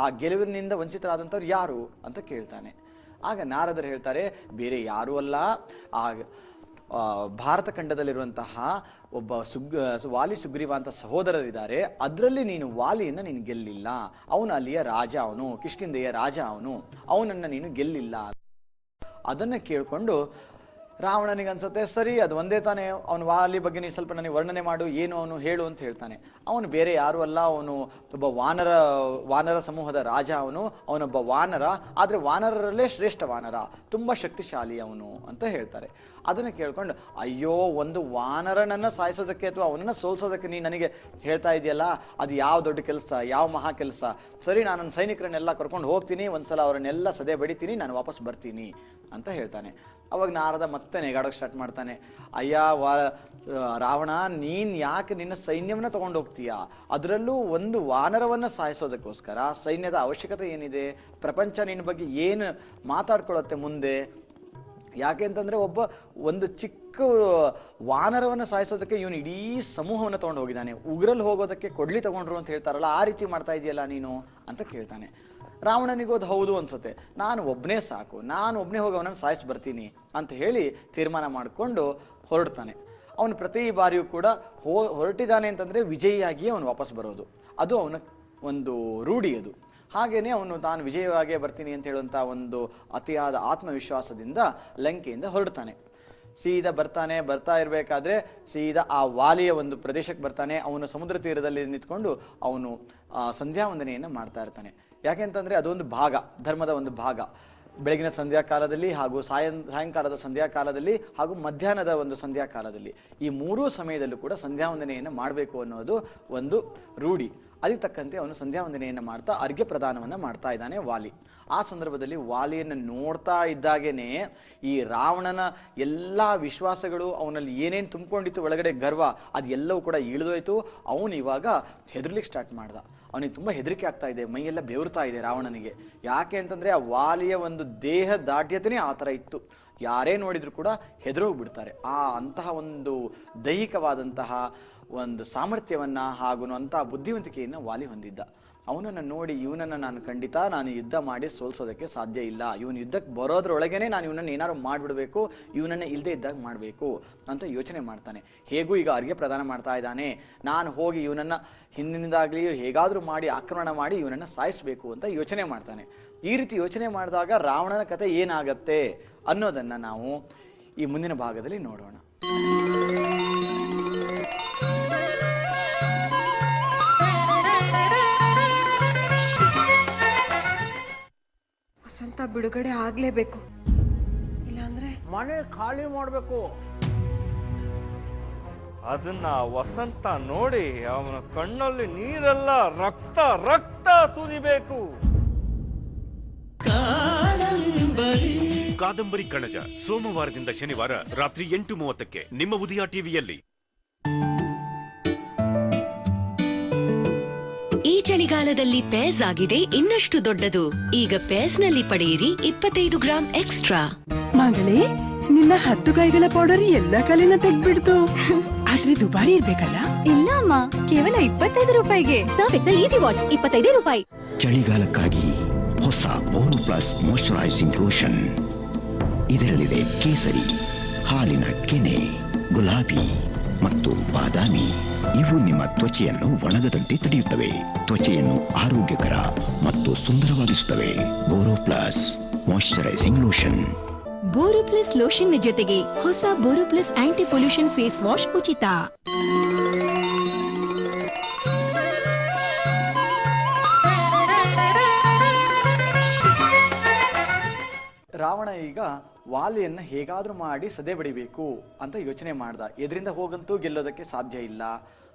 ಆ ಗೆಲುವಿನಿಂದ ವಂಚಿತರಾದಂಥವ್ರು ಯಾರು ಅಂತ ಕೇಳ್ತಾನೆ. ಆಗ ನಾರದರು ಹೇಳ್ತಾರೆ, ಬೇರೆ ಯಾರೂ ಅಲ್ಲ, ಭಾರತ ಖಂಡದಲ್ಲಿರುವಂತಹ ಒಬ್ಬ ವಾಲಿ ಸುಗ್ರೀವ ಅಂತ ಸಹೋದರರಿದ್ದಾರೆ. ಅದರಲ್ಲಿ ನೀನು ವಾಲಿಯನ್ನ ನೀನು ಗೆಲ್ಲಿಲ್ಲ. ಅವನು ಅಲ್ಲಿಯ ರಾಜ, ಅವನು ಕಿಷ್ಕಿಂಧೆಯ ರಾಜ, ಅವನನ್ನ ನೀನು ಗೆಲ್ಲಿಲ್ಲ. ಅದನ್ನ ಕೇಳ್ಕೊಂಡು ರಾವಣನಿಗೆ ಅನ್ಸುತ್ತೆ, ಸರಿ ಅದು ಒಂದೇ ತಾನೇ, ಅವನು ವಾಲಿ ಬಗ್ಗೆ ನೀನು ಸ್ವಲ್ಪ ನನಗೆ ವರ್ಣನೆ ಮಾಡು, ಏನು ಅವನು ಹೇಳು ಅಂತ ಹೇಳ್ತಾನೆ. ಅವನು ಬೇರೆ ಯಾರು ಅಲ್ಲ, ಅವನು ಒಬ್ಬ ವಾನರ ಸಮೂಹದ ರಾಜ, ಅವನೊಬ್ಬ ವಾನರ, ಆದ್ರೆ ವಾನರರಲ್ಲೇ ಶ್ರೇಷ್ಠ ವಾನರ, ತುಂಬಾ ಶಕ್ತಿಶಾಲಿ ಅವನು ಅಂತ ಹೇಳ್ತಾರೆ. ಅದನ್ನ ಕೇಳ್ಕೊಂಡು, ಅಯ್ಯೋ, ಒಂದು ವಾನರನನ್ನ ಸಾಯಿಸೋದಕ್ಕೆ ಅಥವಾ ಅವನನ್ನ ಸೋಲ್ಸೋದಕ್ಕೆ ನೀನು ನನಗೆ ಹೇಳ್ತಾ ಇದೆಯಲ್ಲ, ಅದು ಯಾವ ದೊಡ್ಡ ಕೆಲಸ, ಯಾವ ಮಹಾ ಕೆಲಸ. ಸರಿ, ನಾನು ನನ್ನ ಸೈನಿಕರನ್ನೆಲ್ಲ ಕರ್ಕೊಂಡು ಹೋಗ್ತೀನಿ, ಒಂದ್ಸಲ ಅವರನ್ನೆಲ್ಲ ಸದೆ ಬಡಿತೀನಿ, ನಾನು ವಾಪಸ್ ಬರ್ತೀನಿ ಅಂತ ಹೇಳ್ತಾನೆ. ಅವಾಗ ನಾರದ ಮತ್ತೆ ನೆಗಾಡೋಕೆ ಸ್ಟಾರ್ಟ್ ಮಾಡ್ತಾನೆ. ಅಯ್ಯ ರಾವಣ, ನೀನ್ ಯಾಕೆ ನಿನ್ನ ಸೈನ್ಯವನ್ನ ತಗೊಂಡು ಹೋಗ್ತೀಯಾ? ಅದರಲ್ಲೂ ಒಂದು ವಾನರವನ್ನ ಸಾಯಿಸೋದಕ್ಕೋಸ್ಕರ ಸೈನ್ಯದ ಅವಶ್ಯಕತೆ ಏನಿದೆ? ಪ್ರಪಂಚ ನಿನ್ನ ಬಗ್ಗೆ ಏನು ಮಾತಾಡ್ಕೊಳ್ಳುತ್ತೆ ಮುಂದೆ? ಯಾಕೆ ಅಂತಂದ್ರೆ ಒಂದು ಚಿಕ್ಕ ವಾನರವನ್ನ ಸಾಯಿಸೋದಕ್ಕೆ ಇವನು ಇಡೀ ಸಮೂಹವನ್ನು ತಗೊಂಡು ಹೋಗಿದ್ದಾನೆ. ಉಗ್ರಲ್ಲಿ ಹೋಗೋದಕ್ಕೆ ಕೊಡ್ಲಿ ತಗೊಂಡ್ರು ಅಂತ ಹೇಳ್ತಾರಲ್ಲ, ಆ ರೀತಿ ಮಾಡ್ತಾ ಇದೆಯಲ್ಲ ನೀನು ಅಂತ ಕೇಳ್ತಾನೆ. ರಾವಣನಿಗೋದು ಹೌದು ಅನ್ಸುತ್ತೆ, ನಾನು ಒಬ್ನೇ ಸಾಕು, ನಾನು ಒಬ್ನೇ ಹೋಗಿ ಅವನನ್ನು ಸಾಯಿಸಿ ಬರ್ತೀನಿ ಅಂತ ಹೇಳಿ ತೀರ್ಮಾನ ಮಾಡಿಕೊಂಡು ಹೊರಡ್ತಾನೆ. ಅವನು ಪ್ರತಿ ಬಾರಿಯೂ ಕೂಡ ಹೊರಟಿದ್ದಾನೆ ಅಂತಂದ್ರೆ ವಿಜಯಿಯಾಗಿಯೇ ಅವನು ವಾಪಸ್ ಬರೋದು, ಅದು ಅವನ ಒಂದು ರೂಢಿ. ಅದು ಹಾಗೇನೆ ಅವನು ತಾನು ವಿಜಯವಾಗೇ ಬರ್ತೀನಿ ಅಂತ ಹೇಳುವಂತ ಒಂದು ಅತಿಯಾದ ಆತ್ಮವಿಶ್ವಾಸದಿಂದ ಲಂಕೆಯಿಂದ ಹೊರಡ್ತಾನೆ. ಸೀದಾ ಬರ್ತಾ ಇರ್ಬೇಕಾದ್ರೆ ಸೀದಾ ಆ ವಾಲಿಯ ಒಂದು ಪ್ರದೇಶಕ್ಕೆ ಬರ್ತಾನೆ. ಅವನು ಸಮುದ್ರ ತೀರದಲ್ಲಿ ನಿಂತ್ಕೊಂಡು ಅವನು ಸಂಧ್ಯಾ ವಂದನೆಯನ್ನು ಮಾಡ್ತಾ ಇರ್ತಾನೆ. ಯಾಕೆಂತಂದ್ರೆ ಅದೊಂದು ಭಾಗ, ಧರ್ಮದ ಒಂದು ಭಾಗ. ಬೆಳಗಿನ ಸಂಧ್ಯಾ ಕಾಲದಲ್ಲಿ ಹಾಗೂ ಸಾಯಂಕಾಲದ ಸಂಧ್ಯಾ ಕಾಲದಲ್ಲಿ ಹಾಗೂ ಮಧ್ಯಾಹ್ನದ ಒಂದು ಸಂಧ್ಯಾ ಕಾಲದಲ್ಲಿ, ಈ ಮೂರೂ ಸಮಯದಲ್ಲೂ ಕೂಡ ಸಂಧ್ಯಾ ವಂದನೆಯನ್ನು ಮಾಡಬೇಕು ಅನ್ನೋದು ಒಂದು ರೂಢಿ. ಅದಕ್ಕೆ ತಕ್ಕಂತೆ ಅವನು ಸಂಧ್ಯಾ ವಂದನೆಯನ್ನು ಮಾಡ್ತಾ ಅರ್ಘ್ಯ ಪ್ರದಾನವನ್ನ ಮಾಡ್ತಾ ಇದ್ದಾನೆ ವಾಲಿ. ಆ ಸಂದರ್ಭದಲ್ಲಿ ವಾಲಿಯನ್ನು ನೋಡ್ತಾ ಇದ್ದಾಗೇನೆ ಈ ರಾವಣನ ಎಲ್ಲಾ ವಿಶ್ವಾಸಗಳು, ಅವನಲ್ಲಿ ಏನೇನು ತುಂಬಿಕೊಂಡಿತ್ತು ಒಳಗಡೆ ಗರ್ವ, ಅದೆಲ್ಲವೂ ಕೂಡ ಇಳಿದೋಯ್ತು. ಅವನು ಇವಾಗ ಹೆದರ್ಲಿಕ್ಕೆ ಸ್ಟಾರ್ಟ್ ಮಾಡ್ದ. ಅವನಿಗೆ ತುಂಬಾ ಹೆದರಿಕೆ ಆಗ್ತಾ ಇದೆ, ಮೈಯೆಲ್ಲ ಬೆವರ್ತಾ ಇದೆ ರಾವಣನಿಗೆ. ಯಾಕೆ ಅಂತಂದ್ರೆ ಆ ವಾಲಿಯ ಒಂದು ದೇಹ ದಾಢ್ಯತೆನೇ ಆ ಥರ ಇತ್ತು. ಯಾರೇ ನೋಡಿದ್ರು ಕೂಡ ಹೆದರೋಗ್ಬಿಡ್ತಾರೆ. ಅಂತಹ ಒಂದು ದೈಹಿಕವಾದಂತಹ ಒಂದು ಸಾಮರ್ಥ್ಯವನ್ನ ಹಾಗೂ ಅಂತಹ ಬುದ್ಧಿವಂತಿಕೆಯನ್ನ ವಾಲಿ ಹೊಂದಿದ್ದ. ಅವನನ್ನು ನೋಡಿ ಇವನನ್ನ ನಾನು ಯುದ್ಧ ಮಾಡಿ ಸೋಲ್ಸೋದಕ್ಕೆ ಸಾಧ್ಯ ಇಲ್ಲ, ಇವನು ಯುದ್ಧಕ್ಕೆ ಬರೋದ್ರೊಳಗೇನೆ ನಾನು ಇವನನ್ನ ಏನಾದ್ರು ಮಾಡ್ಬಿಡ್ಬೇಕು, ಇವನನ್ನ ಇಲ್ಲದೆ ಇದ್ದಾಗ ಮಾಡ್ಬೇಕು ಅಂತ ಯೋಚನೆ ಮಾಡ್ತಾನೆ. ಹೇಗೂ ಈಗ ಅರ್ಘ್ಯ ಪ್ರದಾನ ಮಾಡ್ತಾ ಇದ್ದಾನೆ, ನಾನು ಹೋಗಿ ಇವನನ್ನ ಹಿಂದಿನಿಂದಾಗ್ಲಿ ಹೇಗಾದ್ರೂ ಮಾಡಿ ಆಕ್ರಮಣ ಮಾಡಿ ಇವನನ್ನ ಸಾಯಿಸ್ಬೇಕು ಅಂತ ಯೋಚನೆ ಮಾಡ್ತಾನೆ. ಈ ರೀತಿ ಯೋಚನೆ ಮಾಡಿದಾಗ ರಾವಣನ ಕತೆ ಏನಾಗತ್ತೆ ಅನ್ನೋದನ್ನ ನಾವು ಈ ಮುಂದಿನ ಭಾಗದಲ್ಲಿ ನೋಡೋಣ. ವಸಂತ ಬಿಡುಗಡೆ ಆಗ್ಲೇಬೇಕು, ಇಲ್ಲಾಂದ್ರೆ ಮನೆ ಖಾಲಿ ಮಾಡ್ಬೇಕು. ಅದನ್ನ ವಸಂತ ನೋಡಿ ಅವನ ಕಣ್ಣಲ್ಲಿ ನೀರೆಲ್ಲ ರಕ್ತ ರಕ್ತ ಸುರಿಬೇಕು. ಕಾದಂಬರಿ ಕಣಜ ಸೋಮವಾರದಿಂದ ಶನಿವಾರ ರಾತ್ರಿ 8:30ಕ್ಕೆ ನಿಮ್ಮ ಉದಯ ಟಿವಿಯಲ್ಲಿ. ಈ ಚಳಿಗಾಲದಲ್ಲಿ ಪೇಸ್ ಆಗಿದೆ ಇನ್ನಷ್ಟು ದೊಡ್ಡದು. ಈಗ ಪೇಸ್ ನಲ್ಲಿ ಪಡೆಯಿರಿ 25 ಗ್ರಾಂ ಎಕ್ಸ್ಟ್ರಾ. ಮಗಳೇ, ನಿನ್ನ 10 ಕೈಗಳ ಪೌಡರ್ ಎಲ್ಲ ಕಲೆನ ತೆಗ್ದ್ಬಿಡ್ತು. ಆದ್ರೆ ದುಬಾರಿ ಇರ್ಬೇಕಲ್ಲ? ಇಲ್ಲ ಅಮ್ಮ, ಕೇವಲ 25 ರೂಪಾಯಿಗೆ. ಸರ್ಫ್ ಎಕ್ಸೆಲ್ ಈಸಿ ವಾಶ್ 25 ರೂಪಾಯಿ. ಚಳಿಗಾಲಕ್ಕಾಗಿ ಹೊಸ ಬೋರೋ ಪ್ಲಸ್ ಮಾಯಿಶ್ಚರೈಸಿಂಗ್ ಲೋಷನ್. ಇದರಲ್ಲಿದೆ ಕೇಸರಿ, ಹಾಲಿನ ಕೆನೆ, ಗುಲಾಬಿ ಮತ್ತು ಬಾದಾಮಿ. ಇವು ನಿಮ್ಮ ತ್ವಚೆಯನ್ನು ಒಣಗದಂತೆ ತಡೆಯುತ್ತವೆ, ತ್ವಚೆಯನ್ನು ಆರೋಗ್ಯಕರ ಮತ್ತು ಸುಂದರವಾಗಿಸುತ್ತವೆ. Boro plus moisturising lotion. Boro plus lotion ಜೊತೆಗೆ ಹೊಸ Boro plus anti pollution face wash ಉಚಿತ. ರಾವಣ ಈಗ ವಾಲಿಯನ್ನ ಹೇಗಾದ್ರೂ ಮಾಡಿ ಸದೆ ಬಡಿಬೇಕು ಅಂತ ಯೋಚನೆ ಮಾಡ್ದ. ಎದರಿಂದ ಹೋಗಂತೂ ಗೆಲ್ಲೋದಕ್ಕೆ ಸಾಧ್ಯ ಇಲ್ಲ.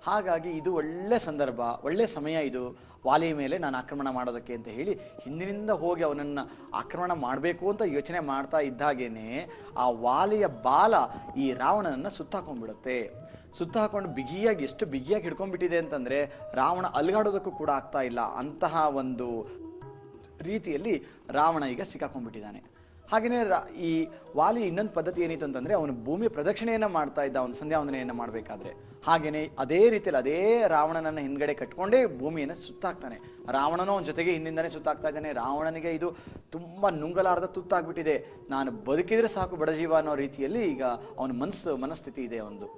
ಹಾಗಾಗಿ ಇದು ಒಳ್ಳೆ ಸಂದರ್ಭ, ಒಳ್ಳೆ ಸಮಯ ಇದು ವಾಲಿಯ ಮೇಲೆ ನಾನು ಆಕ್ರಮಣ ಮಾಡೋದಕ್ಕೆ ಅಂತ ಹೇಳಿ ಹಿಂದಿನಿಂದ ಹೋಗಿ ಅವನನ್ನ ಆಕ್ರಮಣ ಮಾಡಬೇಕು ಅಂತ ಯೋಚನೆ ಮಾಡ್ತಾ ಇದ್ದಾಗೇನೆ ಆ ವಾಲಿಯ ಬಾಲ ಈ ರಾವಣನನ್ನ ಸುತ್ತಾಕೊಂಡ್ಬಿಡುತ್ತೆ. ಸುತ್ತಾಕೊಂಡು ಬಿಗಿಯಾಗಿ, ಎಷ್ಟು ಬಿಗಿಯಾಗಿ ಹಿಡ್ಕೊಂಡ್ಬಿಟ್ಟಿದೆ ಅಂತಂದ್ರೆ ರಾವಣ ಅಲ್ಗಾಡೋದಕ್ಕೂ ಕೂಡ ಆಗ್ತಾ ಇಲ್ಲ. ಅಂತಹ ಒಂದು ರೀತಿಯಲ್ಲಿ ರಾವಣ ಈಗ ಸಿಕ್ಕಾಕೊಂಡ್ಬಿಟ್ಟಿದ್ದಾನೆ. ಹಾಗೇನೆ ಈ ವಾಲಿ ಇನ್ನೊಂದು ಪದ್ಧತಿ ಏನಿತ್ತು ಅಂತಂದ್ರೆ ಅವನು ಭೂಮಿಯ ಪ್ರದಕ್ಷಿಣೆಯನ್ನ ಮಾಡ್ತಾ ಇದ್ದ ಅವನು ಸಂಧ್ಯಾ ವಂದನೆಯನ್ನ ಮಾಡ್ಬೇಕಾದ್ರೆ. ಹಾಗೇನೆ ಅದೇ ರೀತಿಯಲ್ಲಿ ಅದೇ ರಾವಣನನ್ನ ಹಿಂದ್ಗಡೆ ಕಟ್ಕೊಂಡೇ ಭೂಮಿಯನ್ನ ಸುತ್ತಾಕ್ತಾನೆ. ರಾವಣನೂ ಅವನ ಜೊತೆಗೆ ಹಿಂದಿಂದಾನೆ ಸುತ್ತಾಕ್ತಾ ಇದ್ದಾನೆ. ರಾವಣನಿಗೆ ಇದು ತುಂಬಾ ನುಂಗಲಾರದ ತುತ್ತಾಗ್ಬಿಟ್ಟಿದೆ. ನಾನು ಬದುಕಿದ್ರೆ ಸಾಕು ಬಡಜೀವ ಅನ್ನೋ ರೀತಿಯಲ್ಲಿ ಈಗ ಅವನ ಮನಸ್ಥಿತಿ ಇದೆ ಒಂದು.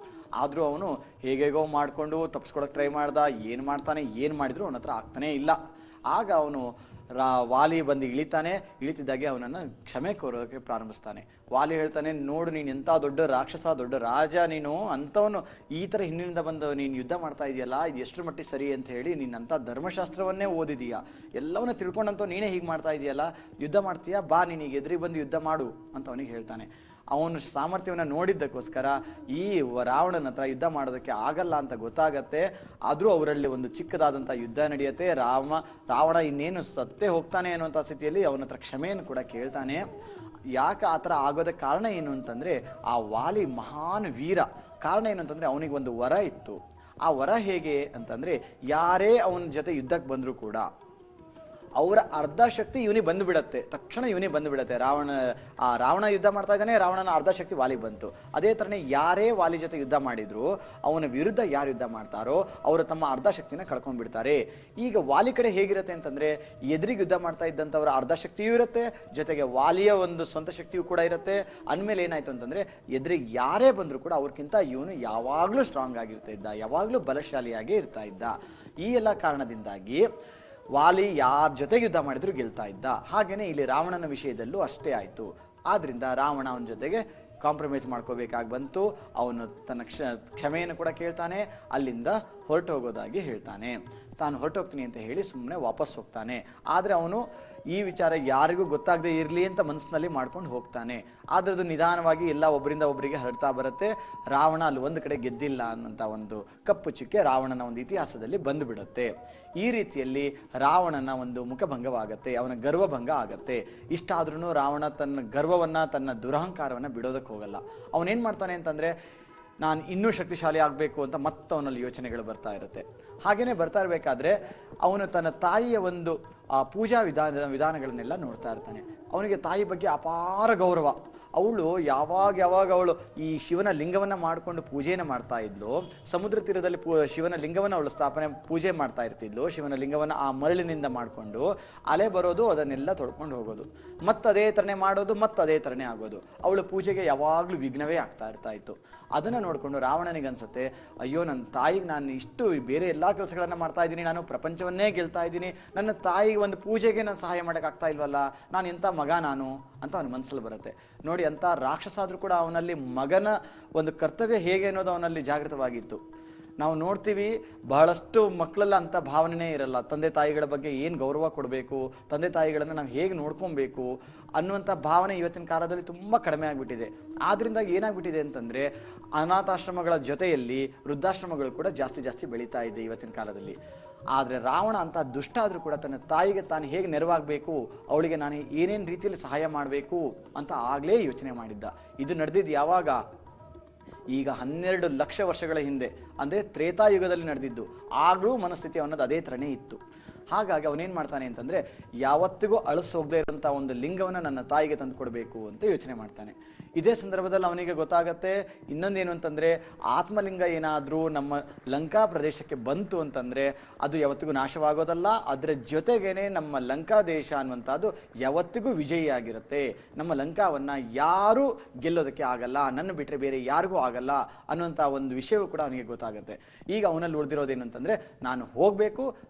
ಆದ್ರೂ ಅವನು ಹೇಗೇಗೋ ಮಾಡ್ಕೊಂಡು ತಪ್ಪಿಸ್ಕೊಳಕ್ ಟ್ರೈ ಮಾಡ್ದ. ಏನ್ ಮಾಡ್ತಾನೆ, ಏನ್ ಮಾಡಿದ್ರು ಅವನ ಹತ್ರ ಆಗ್ತಾನೆ ಇಲ್ಲ. ಆಗ ಅವನು ವಾಲಿ ಬಂದು ಇಳಿತಿದ್ದಾಗೆ ಅವನನ್ನ ಕ್ಷಮೆ ಕೋರೋದಕ್ಕೆ ಪ್ರಾರಂಭಿಸ್ತಾನೆ. ವಾಲಿ ಹೇಳ್ತಾನೆ, ನೋಡು ನೀನ್ ಎಂತ ದೊಡ್ಡ ರಾಕ್ಷಸ, ದೊಡ್ಡ ರಾಜ ನೀನು, ಅಂತವನು ಈ ತರ ಹಿಂದಿನಿಂದ ಬಂದು ನೀನ್ ಯುದ್ಧ ಮಾಡ್ತಾ ಇದೆಯಲ್ಲ, ಇದು ಎಷ್ಟರ ಮಟ್ಟಿಗೆ ಸರಿ ಅಂತ ಹೇಳಿ ನೀನ್ ಅಂತ ಧರ್ಮಶಾಸ್ತ್ರವನ್ನೇ ಓದಿದೀಯಾ, ಎಲ್ಲವನ್ನ ತಿಳ್ಕೊಂಡಂತ ನೀನೇ ಹೀಗೆ ಮಾಡ್ತಾ ಇದೆಯಲ್ಲ, ಯುದ್ಧ ಮಾಡ್ತೀಯಾ, ಬಾ ನೀನೀಗ ಎದುರಿಗೆ ಬಂದು ಯುದ್ಧ ಮಾಡು ಅಂತ ಅವನಿಗೆ ಹೇಳ್ತಾನೆ. ಅವನು ಸಾಮರ್ಥ್ಯವನ್ನ ನೋಡಿದ್ದಕ್ಕೋಸ್ಕರ ಈ ರಾವಣನ ಹತ್ರ ಯುದ್ಧ ಮಾಡೋದಕ್ಕೆ ಆಗಲ್ಲ ಅಂತ ಗೊತ್ತಾಗತ್ತೆ. ಆದ್ರೂ ಅವರಲ್ಲಿ ಒಂದು ಚಿಕ್ಕದಾದಂತ ಯುದ್ಧ ನಡೆಯುತ್ತೆ. ರಾವಣ ಇನ್ನೇನು ಸತ್ತೇ ಹೋಗ್ತಾನೆ ಅನ್ನುವಂಥ ಸ್ಥಿತಿಯಲ್ಲಿ ಅವನ ಹತ್ರ ಕ್ಷಮೆಯನ್ನು ಕೂಡ ಕೇಳ್ತಾನೆ. ಯಾಕೆ ಆತರ ಆಗೋದಕ್ಕೆ ಕಾರಣ ಏನು ಅಂತಂದ್ರೆ ಆ ವಾಲಿ ಮಹಾನ್ ವೀರ. ಕಾರಣ ಏನು ಅಂತಂದ್ರೆ ಅವನಿಗೆ ಒಂದು ವರ ಇತ್ತು. ಆ ವರ ಹೇಗೆ ಅಂತಂದ್ರೆ ಯಾರೇ ಅವನ ಜೊತೆ ಯುದ್ಧಕ್ಕೆ ಬಂದ್ರು ಕೂಡ ಅವರ ಅರ್ಧ ಶಕ್ತಿ ಇವನಿಗೆ ಬಂದು ಬಿಡತ್ತೆ. ತಕ್ಷಣ ಇವನಿಗೆ ಬಂದು ಬಿಡತ್ತೆ. ರಾವಣ ಯುದ್ಧ ಮಾಡ್ತಾ ಇದ್ದಾನೆ, ರಾವಣನ ಅರ್ಧ ಶಕ್ತಿ ವಾಲಿಗೆ ಬಂತು. ಅದೇ ತರನೇ ಯಾರೇ ವಾಲಿ ಜೊತೆ ಯುದ್ಧ ಮಾಡಿದ್ರು ಅವನ ವಿರುದ್ಧ ಯಾರು ಯುದ್ಧ ಮಾಡ್ತಾರೋ ಅವರು ತಮ್ಮ ಅರ್ಧ ಶಕ್ತಿನ ಕಳ್ಕೊಂಡ್ಬಿಡ್ತಾರೆ. ಈಗ ವಾಲಿ ಕಡೆ ಹೇಗಿರುತ್ತೆ ಅಂತಂದ್ರೆ ಎದುರಿಗೆ ಯುದ್ಧ ಮಾಡ್ತಾ ಇದ್ದಂಥವರ ಅರ್ಧ ಶಕ್ತಿಯೂ ಇರುತ್ತೆ, ಜೊತೆಗೆ ವಾಲಿಯ ಒಂದು ಸ್ವಂತ ಶಕ್ತಿಯೂ ಕೂಡ ಇರುತ್ತೆ. ಅಂದ್ಮೇಲೆ ಏನಾಯ್ತು ಅಂತಂದ್ರೆ ಎದುರಿಗೆ ಯಾರೇ ಬಂದ್ರು ಕೂಡ ಅವ್ರಿಗಿಂತ ಇವನು ಯಾವಾಗ್ಲೂ ಸ್ಟ್ರಾಂಗ್ ಆಗಿರ್ತಾ ಇದ್ದ, ಯಾವಾಗ್ಲೂ ಬಲಶಾಲಿಯಾಗಿ ಇರ್ತಾ ಇದ್ದ. ಈ ಎಲ್ಲ ಕಾರಣದಿಂದಾಗಿ ವಾಲಿ ಯಾರ ಜೊತೆಗೆ ಯುದ್ಧ ಮಾಡಿದ್ರು ಗೆಲ್ತಾ ಇದ್ದ. ಹಾಗೇನೆ ಇಲ್ಲಿ ರಾವಣನ ವಿಷಯದಲ್ಲೂ ಅಷ್ಟೇ ಆಯ್ತು. ಆದ್ರಿಂದ ರಾವಣ ಅವನ ಜೊತೆಗೆ ಕಾಂಪ್ರಮೈಸ್ ಮಾಡ್ಕೋಬೇಕಾಗಿ ಬಂತು. ಅವನು ತನ್ನ ಕ್ಷಮೆಯನ್ನು ಕೂಡ ಕೇಳ್ತಾನೆ, ಅಲ್ಲಿಂದ ಹೊರಟು ಹೋಗೋದಾಗಿ ಹೇಳ್ತಾನೆ. ತಾನು ಹೊರಟೋಗ್ತೀನಿ ಅಂತ ಹೇಳಿ ಸುಮ್ಮನೆ ವಾಪಸ್ ಹೋಗ್ತಾನೆ. ಆದ್ರೆ ಅವನು ಈ ವಿಚಾರ ಯಾರಿಗೂ ಗೊತ್ತಾಗದೆ ಇರ್ಲಿ ಅಂತ ಮನಸ್ಸಿನಲ್ಲಿ ಮಾಡ್ಕೊಂಡು ಹೋಗ್ತಾನೆ. ಆದ್ರೆ ಅದು ನಿಧಾನವಾಗಿ ಎಲ್ಲ ಒಬ್ಬರಿಂದ ಒಬ್ಬರಿಗೆ ಹರಡ್ತಾ ಬರುತ್ತೆ. ರಾವಣ ಅಲ್ಲಿ ಒಂದು ಕಡೆ ಗೆದ್ದಿಲ್ಲ ಅನ್ನೋಂಥ ಒಂದು ಕಪ್ಪು ಚುಕ್ಕೆ ರಾವಣನ ಒಂದು ಇತಿಹಾಸದಲ್ಲಿ ಬಂದು ಬಿಡುತ್ತೆ. ಈ ರೀತಿಯಲ್ಲಿ ರಾವಣನ ಒಂದು ಮುಖಭಂಗವಾಗತ್ತೆ, ಅವನ ಗರ್ವಭಂಗ ಆಗತ್ತೆ. ಇಷ್ಟಾದ್ರೂ ರಾವಣ ತನ್ನ ಗರ್ವವನ್ನ, ತನ್ನ ದುರಹಂಕಾರವನ್ನ ಬಿಡೋದಕ್ಕೆ ಹೋಗಲ್ಲ. ಅವನೇನ್ ಮಾಡ್ತಾನೆ ಅಂತಂದ್ರೆ ನಾನು ಇನ್ನೂ ಶಕ್ತಿಶಾಲಿ ಆಗ್ಬೇಕು ಅಂತ ಅವನಲ್ಲಿ ಯೋಚನೆಗಳು ಬರ್ತಾ ಇರುತ್ತೆ. ಹಾಗೇನೆ ಬರ್ತಾ ಇರ್ಬೇಕಾದ್ರೆ ಅವನು ತನ್ನ ತಾಯಿಯ ಒಂದು ಪೂಜಾ ವಿಧಾನಗಳನ್ನೆಲ್ಲ ನೋಡ್ತಾ ಇರ್ತಾನೆ. ಅವನಿಗೆ ತಾಯಿ ಬಗ್ಗೆ ಅಪಾರ ಗೌರವ. ಅವಳು ಯಾವಾಗ ಅವಳು ಈ ಶಿವನ ಲಿಂಗವನ್ನ ಮಾಡ್ಕೊಂಡು ಪೂಜೆನ ಮಾಡ್ತಾ ಇದ್ಲು. ಸಮುದ್ರ ತೀರದಲ್ಲಿ ಶಿವನ ಲಿಂಗವನ್ನ ಅವಳು ಪೂಜೆ ಮಾಡ್ತಾ ಇರ್ತಿದ್ಲು. ಶಿವನ ಲಿಂಗವನ್ನ ಆ ಮರಳಿನಿಂದ ಮಾಡ್ಕೊಂಡು ಅಲೆ ಬರೋದು, ಅದನ್ನೆಲ್ಲ ತೊಡ್ಕೊಂಡು ಹೋಗೋದು, ಮತ್ತದೇ ತರನೇ ಮಾಡೋದು, ಮತ್ತದೇ ತರನೇ ಆಗೋದು. ಅವಳು ಪೂಜೆಗೆ ಯಾವಾಗ್ಲೂ ವಿಘ್ನವೇ ಆಗ್ತಾ ಇರ್ತಾ ಇತ್ತು. ಅದನ್ನ ನೋಡ್ಕೊಂಡು ರಾವಣನಿಗೆ ಅನ್ಸುತ್ತೆ, ಅಯ್ಯೋ ನನ್ನ ತಾಯಿಗೆ ನಾನು ಇಷ್ಟು ಬೇರೆ ಎಲ್ಲಾ ಕೆಲಸಗಳನ್ನ ಮಾಡ್ತಾ ಇದ್ದೀನಿ, ನಾನು ಪ್ರಪಂಚವನ್ನೇ ಗೆಲ್ತಾ ಇದ್ದೀನಿ, ನನ್ನ ತಾಯಿಗೆ ಒಂದು ಪೂಜೆಗೆ ನಾನು ಸಹಾಯ ಮಾಡಕ್ ಆಗ್ತಾ ಇಲ್ವಲ್ಲ, ನಾನು ಎಂತ ಮಗ ನಾನು ಅಂತ ಅವನ ಮನಸ್ಸಲ್ಲಿ ಬರುತ್ತೆ. ನೋಡಿ, ಅಂತ ರಾಕ್ಷಸ ಆದ್ರೂ ಕೂಡ ಅವನಲ್ಲಿ ಮಗನ ಒಂದು ಕರ್ತವ್ಯ ಹೇಗೆ ಅನ್ನೋದು ಅವನಲ್ಲಿ ಜಾಗೃತವಾಗಿತ್ತು. ನಾವು ನೋಡ್ತೀವಿ ಬಹಳಷ್ಟು ಮಕ್ಕಳೆಲ್ಲ ಅಂತ ಭಾವನೆ ಇರಲ್ಲ. ತಂದೆ ತಾಯಿಗಳ ಬಗ್ಗೆ ಏನ್ ಗೌರವ ಕೊಡಬೇಕು, ತಂದೆ ತಾಯಿಗಳನ್ನ ನಾವು ಹೇಗೆ ನೋಡ್ಕೊಬೇಕು ಅನ್ನುವಂಥ ಭಾವನೆ ಇವತ್ತಿನ ಕಾಲದಲ್ಲಿ ತುಂಬಾ ಕಡಿಮೆ ಆಗ್ಬಿಟ್ಟಿದೆ. ಆದ್ರಿಂದ ಏನಾಗ್ಬಿಟ್ಟಿದೆ ಅಂತಂದ್ರೆ ಅನಾಥಾಶ್ರಮಗಳ ಜೊತೆಯಲ್ಲಿ ವೃದ್ಧಾಶ್ರಮಗಳು ಕೂಡ ಜಾಸ್ತಿ ಬೆಳೀತಾ ಇದೆ ಇವತ್ತಿನ ಕಾಲದಲ್ಲಿ. ಆದ್ರೆ ರಾವಣ ಅಂತ ದುಷ್ಟ ಆದ್ರೂ ಕೂಡ ತನ್ನ ತಾಯಿಗೆ ತಾನು ಹೇಗೆ ನೆರವಾಗಬೇಕು, ಅವಳಿಗೆ ನಾನು ಏನೇನ್ ರೀತಿಯಲ್ಲಿ ಸಹಾಯ ಮಾಡಬೇಕು ಅಂತ ಆಗ್ಲೇ ಯೋಚನೆ ಮಾಡಿದ್ದ. ಇದು ನಡೆದಿದ್ದು ಯಾವಾಗ? ಈಗ 12 ಲಕ್ಷ ವರ್ಷಗಳ ಹಿಂದೆ, ಅಂದ್ರೆ ತ್ರೇತಾಯುಗದಲ್ಲಿ ನಡೆದಿದ್ದು. ಆಗ್ಲೂ ಮನಸ್ಥಿತಿ ಅವನದ್ದು ಅದೇ ತರನೇ ಇತ್ತು. ಹಾಗಾಗಿ ಅವನೇನ್ ಮಾಡ್ತಾನೆ ಅಂತಂದ್ರೆ ಯಾವತ್ತಿಗೂ ಅಳಿಸೋಗದೆ ಇರೋಂಥ ಒಂದು ಲಿಂಗವನ್ನ ನನ್ನ ತಾಯಿಗೆ ತಂದು ಕೊಡಬೇಕು ಅಂತ ಯೋಚನೆ ಮಾಡ್ತಾನೆ. ಇದೇ ಸಂದರ್ಭದಲ್ಲಿ ಅವನಿಗೆ ಗೊತ್ತಾಗತ್ತೆ ಇನ್ನೊಂದೇನು ಅಂತಂದ್ರೆ ಆತ್ಮಲಿಂಗ ಏನಾದ್ರೂ ನಮ್ಮ ಲಂಕಾ ಪ್ರದೇಶಕ್ಕೆ ಬಂತು ಅಂತಂದ್ರೆ ಅದು ಯಾವತ್ತಿಗೂ ನಾಶವಾಗೋದಲ್ಲ, ಅದ್ರ ಜೊತೆಗೇನೆ ನಮ್ಮ ಲಂಕಾ ದೇಶ ಅನ್ನುವಂಥದ್ದು ಯಾವತ್ತಿಗೂ ವಿಜಯಿಯಾಗಿರುತ್ತೆ. ನಮ್ಮ ಲಂಕಾವನ್ನ ಯಾರು ಗೆಲ್ಲೋದಕ್ಕೆ ಆಗಲ್ಲ, ನನ್ನ ಬಿಟ್ರೆ ಬೇರೆ ಯಾರಿಗೂ ಆಗಲ್ಲ ಅನ್ನುವಂಥ ಒಂದು ವಿಷಯವೂ ಕೂಡ ಅವನಿಗೆ ಗೊತ್ತಾಗುತ್ತೆ. ಈಗ ಅವನಲ್ಲಿ ಉಳಿದಿರೋದೇನು ಅಂತಂದ್ರೆ ನಾನು ಹೋಗ್ಬೇಕು,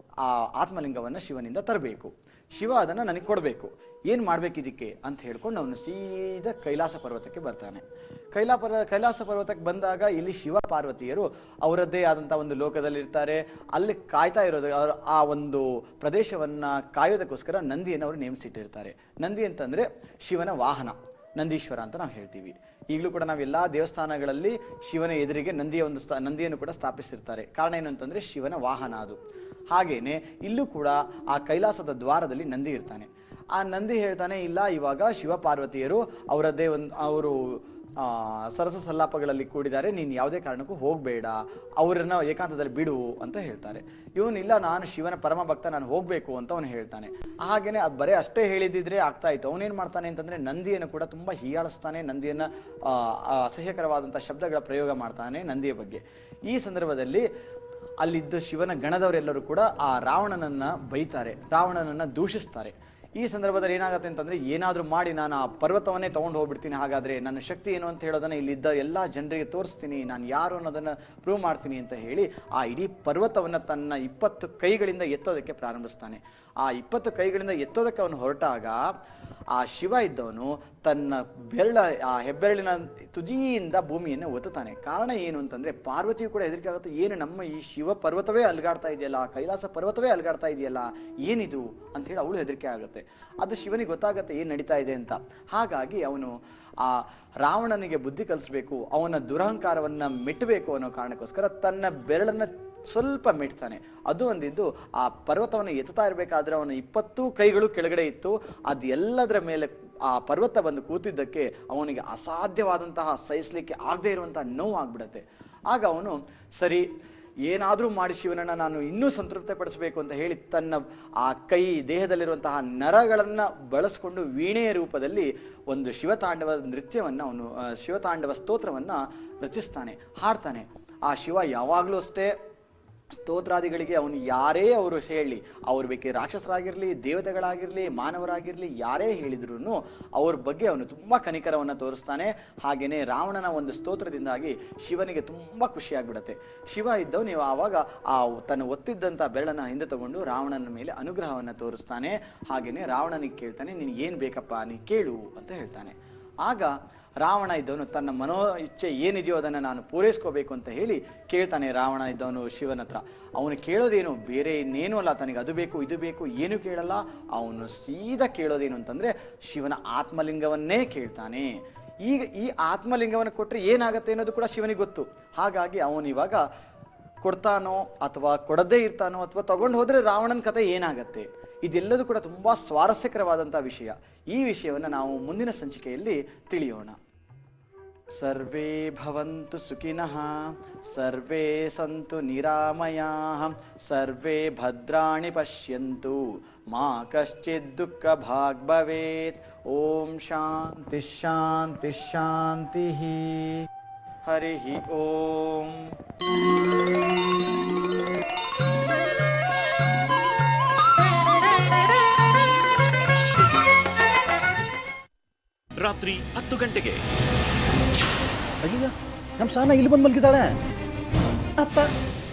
ಆ ಆತ್ಮಲಿಂಗವನ್ನ ಶಿವನಿಂದ ತರಬೇಕು, ಶಿವ ಅದನ್ನ ನನಗೆ ಕೊಡ್ಬೇಕು, ಏನ್ ಮಾಡ್ಬೇಕು ಇದಕ್ಕೆ ಅಂತ ಹೇಳ್ಕೊಂಡು ಅವನು ಸೀದಾ ಕೈಲಾಸ ಪರ್ವತಕ್ಕೆ ಬರ್ತಾನೆ. ಕೈಲಾಸ ಪರ್ವತಕ್ಕೆ ಬಂದಾಗ ಇಲ್ಲಿ ಶಿವ ಪಾರ್ವತಿಯರು ಅವರದ್ದೇ ಆದಂತಹ ಒಂದು ಲೋಕದಲ್ಲಿ ಇರ್ತಾರೆ. ಅಲ್ಲಿ ಕಾಯ್ತಾ ಇರೋದು, ಆ ಒಂದು ಪ್ರದೇಶವನ್ನ ಕಾಯೋದಕ್ಕೋಸ್ಕರ ನಂದಿಯನ್ನು ಅವರು ನೇಮಿಸಿಟ್ಟಿರ್ತಾರೆ. ನಂದಿ ಅಂತಂದ್ರೆ ಶಿವನ ವಾಹನ. ನಂದೀಶ್ವರ ಅಂತ ನಾವು ಹೇಳ್ತೀವಿ. ಈಗಲೂ ಕೂಡ ನಾವೆಲ್ಲಾ ದೇವಸ್ಥಾನಗಳಲ್ಲಿ ಶಿವನ ಎದುರಿಗೆ ನಂದಿಯನ್ನು ಕೂಡ ಸ್ಥಾಪಿಸಿರ್ತಾರೆ. ಕಾರಣ ಏನು ಅಂತಂದ್ರೆ ಶಿವನ ವಾಹನ ಅದು. ಹಾಗೇನೆ ಇಲ್ಲೂ ಕೂಡ ಆ ಕೈಲಾಸದ ದ್ವಾರದಲ್ಲಿ ನಂದಿ ಇರ್ತಾನೆ. ಆ ನಂದಿ ಹೇಳ್ತಾನೆ, ಇಲ್ಲ ಇವಾಗ ಶಿವ ಪಾರ್ವತಿಯರು ಅವರದ್ದೇ ಅವರು ಸರಸ ಸಲ್ಲಾಪಗಳಲ್ಲಿ ಕೂಡಿದ್ದಾರೆ, ನೀನ್ ಯಾವುದೇ ಕಾರಣಕ್ಕೂ ಹೋಗ್ಬೇಡ, ಅವರನ್ನ ಏಕಾಂತದಲ್ಲಿ ಬಿಡು ಅಂತ ಹೇಳ್ತಾರೆ. ಇವನಿಲ್ಲ, ನಾನು ಶಿವನ ಪರಮ ಭಕ್ತ, ನಾನು ಹೋಗ್ಬೇಕು ಅಂತ ಅವನು ಹೇಳ್ತಾನೆ. ಹಾಗೇನೆ ಬರೇ ಅಷ್ಟೇ ಹೇಳಿದಿದ್ರೆ ಆಗ್ತಾ ಇತ್ತು. ಅವನೇನ್ ಮಾಡ್ತಾನೆ ಅಂತಂದ್ರೆ ನಂದಿಯನ್ನು ಕೂಡ ತುಂಬಾ ಹೀಯಾಳಿಸ್ತಾನೆ, ನಂದಿಯನ್ನ ಅಸಹ್ಯಕರವಾದಂತಹ ಶಬ್ದಗಳ ಪ್ರಯೋಗ ಮಾಡ್ತಾನೆ ನಂದಿಯ ಬಗ್ಗೆ. ಈ ಸಂದರ್ಭದಲ್ಲಿ ಅಲ್ಲಿದ್ದ ಶಿವನ ಗಣದವರೆಲ್ಲರೂ ಕೂಡ ಆ ರಾವಣನನ್ನ ಬೈತಾರೆ, ರಾವಣನನ್ನ ದೂಷಿಸ್ತಾರೆ. ಈ ಸಂದರ್ಭದಲ್ಲಿ ಏನಾಗುತ್ತೆ ಅಂತಂದ್ರೆ, ಏನಾದ್ರೂ ಮಾಡಿ ನಾನು ಆ ಪರ್ವತವನ್ನೇ ತಗೊಂಡು ಹೋಗ್ಬಿಡ್ತೀನಿ, ಹಾಗಾದ್ರೆ ನನ್ನ ಶಕ್ತಿ ಏನು ಅಂತ ಹೇಳೋದನ್ನ ಇಲ್ಲಿದ್ದ ಎಲ್ಲಾ ಜನರಿಗೆ ತೋರಿಸ್ತೀನಿ, ನಾನು ಯಾರು ಅನ್ನೋದನ್ನ ಪ್ರೂವ್ ಮಾಡ್ತೀನಿ ಅಂತ ಹೇಳಿ ಆ ಇಡೀ ಪರ್ವತವನ್ನ ತನ್ನ 20 ಕೈಗಳಿಂದ ಎತ್ತೋದಕ್ಕೆ ಪ್ರಾರಂಭಿಸ್ತಾನೆ. ಆ 20 ಕೈಗಳಿಂದ ಎತ್ತೋದಕ್ಕೆ ಅವನು ಹೊರಟಾಗ ಆ ಶಿವ ಇದ್ದವನು ತನ್ನ ಆ ಹೆಬ್ಬೆರಳಿನ ತುದಿಯಿಂದ ಭೂಮಿಯನ್ನು ಒತ್ತುತ್ತಾನೆ. ಕಾರಣ ಏನು ಅಂತಂದ್ರೆ, ಪಾರ್ವತಿಯು ಕೂಡ ಹೆದರಿಕೆ ಆಗುತ್ತೆ, ಏನು ನಮ್ಮ ಈ ಶಿವ ಪರ್ವತವೇ ಅಲ್ಗಾಡ್ತಾ ಇದೆಯಲ್ಲ, ಕೈಲಾಸ ಪರ್ವತವೇ ಅಲ್ಗಾಡ್ತಾ ಇದೆಯಲ್ಲ, ಏನಿದು ಅಂತ ಹೇಳಿ ಅವಳು ಹೆದರಿಕೆ ಆಗುತ್ತೆ. ಅದು ಶಿವನಿಗೆ ಗೊತ್ತಾಗತ್ತೆ ಏನ್ ನಡೀತಾ ಇದೆ ಅಂತ. ಹಾಗಾಗಿ ಅವನು ಆ ರಾವಣನಿಗೆ ಬುದ್ಧಿ ಕಲಿಸ್ಬೇಕು, ಅವನ ದುರಹಂಕಾರವನ್ನ ಮೆಟ್ಟಬೇಕು ಅನ್ನೋ ಕಾರಣಕ್ಕೋಸ್ಕರ ತನ್ನ ಬೆರಳನ್ನ ಸ್ವಲ್ಪ ಮೆಟ್ತಾನೆ. ಅದು ಒಂದಿದ್ದು ಆ ಪರ್ವತವನ್ನು ಎತ್ತಾ ಇರ್ಬೇಕಾದ್ರೆ ಅವನ 20 ಕೈಗಳು ಕೆಳಗಡೆ ಇತ್ತು. ಅದು ಎಲ್ಲದರ ಮೇಲೆ ಆ ಪರ್ವತ ಬಂದು ಕೂತಿದ್ದಕ್ಕೆ ಅವನಿಗೆ ಅಸಾಧ್ಯವಾದಂತಹ ಸಹಿಸ್ಲಿಕ್ಕೆ ಆಗದೆ ಇರುವಂತಹ ನೋವು ಆಗ್ಬಿಡತ್ತೆ. ಆಗ ಅವನು ಸರಿ, ಏನಾದ್ರೂ ಮಾಡಿ ಶಿವನನ್ನ ನಾನು ಇನ್ನೂ ಸಂತೃಪ್ತಿ ಪಡಿಸಬೇಕು ಅಂತ ಹೇಳಿ ತನ್ನ ಆ ಕೈ ದೇಹದಲ್ಲಿರುವಂತಹ ನರಗಳನ್ನ ಬಳಸ್ಕೊಂಡು ವೀಣೆಯ ರೂಪದಲ್ಲಿ ಒಂದು ಶಿವತಾಂಡವ ನೃತ್ಯವನ್ನ ಅವನು ಶಿವತಾಂಡವ ಸ್ತೋತ್ರವನ್ನ ರಚಿಸ್ತಾನೆ, ಹಾಡ್ತಾನೆ. ಆ ಶಿವ ಯಾವಾಗ್ಲೂ ಅಷ್ಟೇ ಸ್ತೋತ್ರಾದಿಗಳಿಗೆ ಅವನು ಯಾರೇ ಅವರು ಹೇಳಿ, ಅವ್ರ ಬಗ್ಗೆ ರಾಕ್ಷಸರಾಗಿರ್ಲಿ, ದೇವತೆಗಳಾಗಿರ್ಲಿ, ಮಾನವರಾಗಿರ್ಲಿ, ಯಾರೇ ಹೇಳಿದ್ರು ಅವ್ರ ಬಗ್ಗೆ ಅವನು ತುಂಬಾ ಕನಿಕರವನ್ನ ತೋರಿಸ್ತಾನೆ. ಹಾಗೇನೆ ರಾವಣನ ಒಂದು ಸ್ತೋತ್ರದಿಂದಾಗಿ ಶಿವನಿಗೆ ತುಂಬಾ ಖುಷಿ ಆಗ್ಬಿಡತ್ತೆ. ಶಿವ ಇದ್ದವ್ ನೀವು ಆವಾಗ ಆ ತನ್ನ ಒತ್ತಿದ್ದಂತ ಬೆರಳನ್ನ ಹಿಂದೆ ತಗೊಂಡು ರಾವಣನ ಮೇಲೆ ಅನುಗ್ರಹವನ್ನ ತೋರಿಸ್ತಾನೆ. ಹಾಗೇನೆ ರಾವಣನಿಗೆ ಕೇಳ್ತಾನೆ, ನೀನ್ ಏನ್ ಬೇಕಪ್ಪ, ನೀ ಕೇಳು ಅಂತ ಹೇಳ್ತಾನೆ. ಆಗ ರಾವಣ ಇದ್ದವನು ತನ್ನ ಮನೋ ಇಚ್ಛೆ ಏನಿದೆಯೋ ಅದನ್ನ ನಾನು ಪೂರೈಸ್ಕೋಬೇಕು ಅಂತ ಹೇಳಿ ಕೇಳ್ತಾನೆ. ರಾವಣ ಇದ್ದವನು ಶಿವನ ಹತ್ರ ಅವನು ಕೇಳೋದೇನು ಬೇರೆ ಇನ್ನೇನು ಅಲ್ಲ, ತನಗೆ ಅದು ಬೇಕು ಇದು ಬೇಕು ಏನು ಕೇಳಲ್ಲ. ಅವನು ಸೀದಾ ಕೇಳೋದೇನು ಅಂತಂದ್ರೆ ಶಿವನ ಆತ್ಮಲಿಂಗವನ್ನೇ ಕೇಳ್ತಾನೆ. ಈಗ ಈ ಆತ್ಮಲಿಂಗವನ್ನು ಕೊಟ್ರೆ ಏನಾಗತ್ತೆ ಅನ್ನೋದು ಕೂಡ ಶಿವನಿಗೆ ಗೊತ್ತು. ಹಾಗಾಗಿ ಅವನು ಇವಾಗ ಕೊಡ್ತಾನೋ ಅಥವಾ ಕೊಡದೇ ಇರ್ತಾನೋ ಅಥವಾ ತಗೊಂಡು ಹೋದ್ರೆ ರಾವಣನ ಕಥೆ ಏನಾಗತ್ತೆ, ಇದೆಲ್ಲದೂ ಕೂಡ ತುಂಬಾ ಸ್ವಾರಸ್ಯಕರವಾದಂತಹ ವಿಷಯ. ಈ ವಿಷಯವನ್ನ ನಾವು ಮುಂದಿನ ಸಂಚಿಕೆಯಲ್ಲಿ ತಿಳಿಯೋಣ. ಸರ್ವೇ ಭವಂತು ಸುಖಿನಃ, ಸರ್ವೇ ಸಂತು ನಿರಾಮಯಾಃ, ಸರ್ವೇ ಭದ್ರಾಣಿ ಪಶ್ಯಂತು, ಮಾ ಕಶ್ಚಿತ್ ದುಃಖ ಭಾಗ್ ಭವೇತ್. ಓಂ ಶಾಂತಿ ಶಾಂತಿ ಶಾಂತಿ. ಹರಿ ಓಂ. ರಾತ್ರಿ 10 ಗಂಟೆಗೆ. ಅಯ್ಯ, ನಮ್ ಸಾನ ಇಲ್ಲಿ ಬಂದು ಮಲಗಿದ್ದಾಳೆ. ಅಪ್ಪ,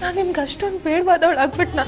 ನಾನ್ ನಿಮ್ಗೆ ಅಷ್ಟೊಂದು ಬೇಡವಾದವಳಾಗ್ಬಿಟ್ನಾ?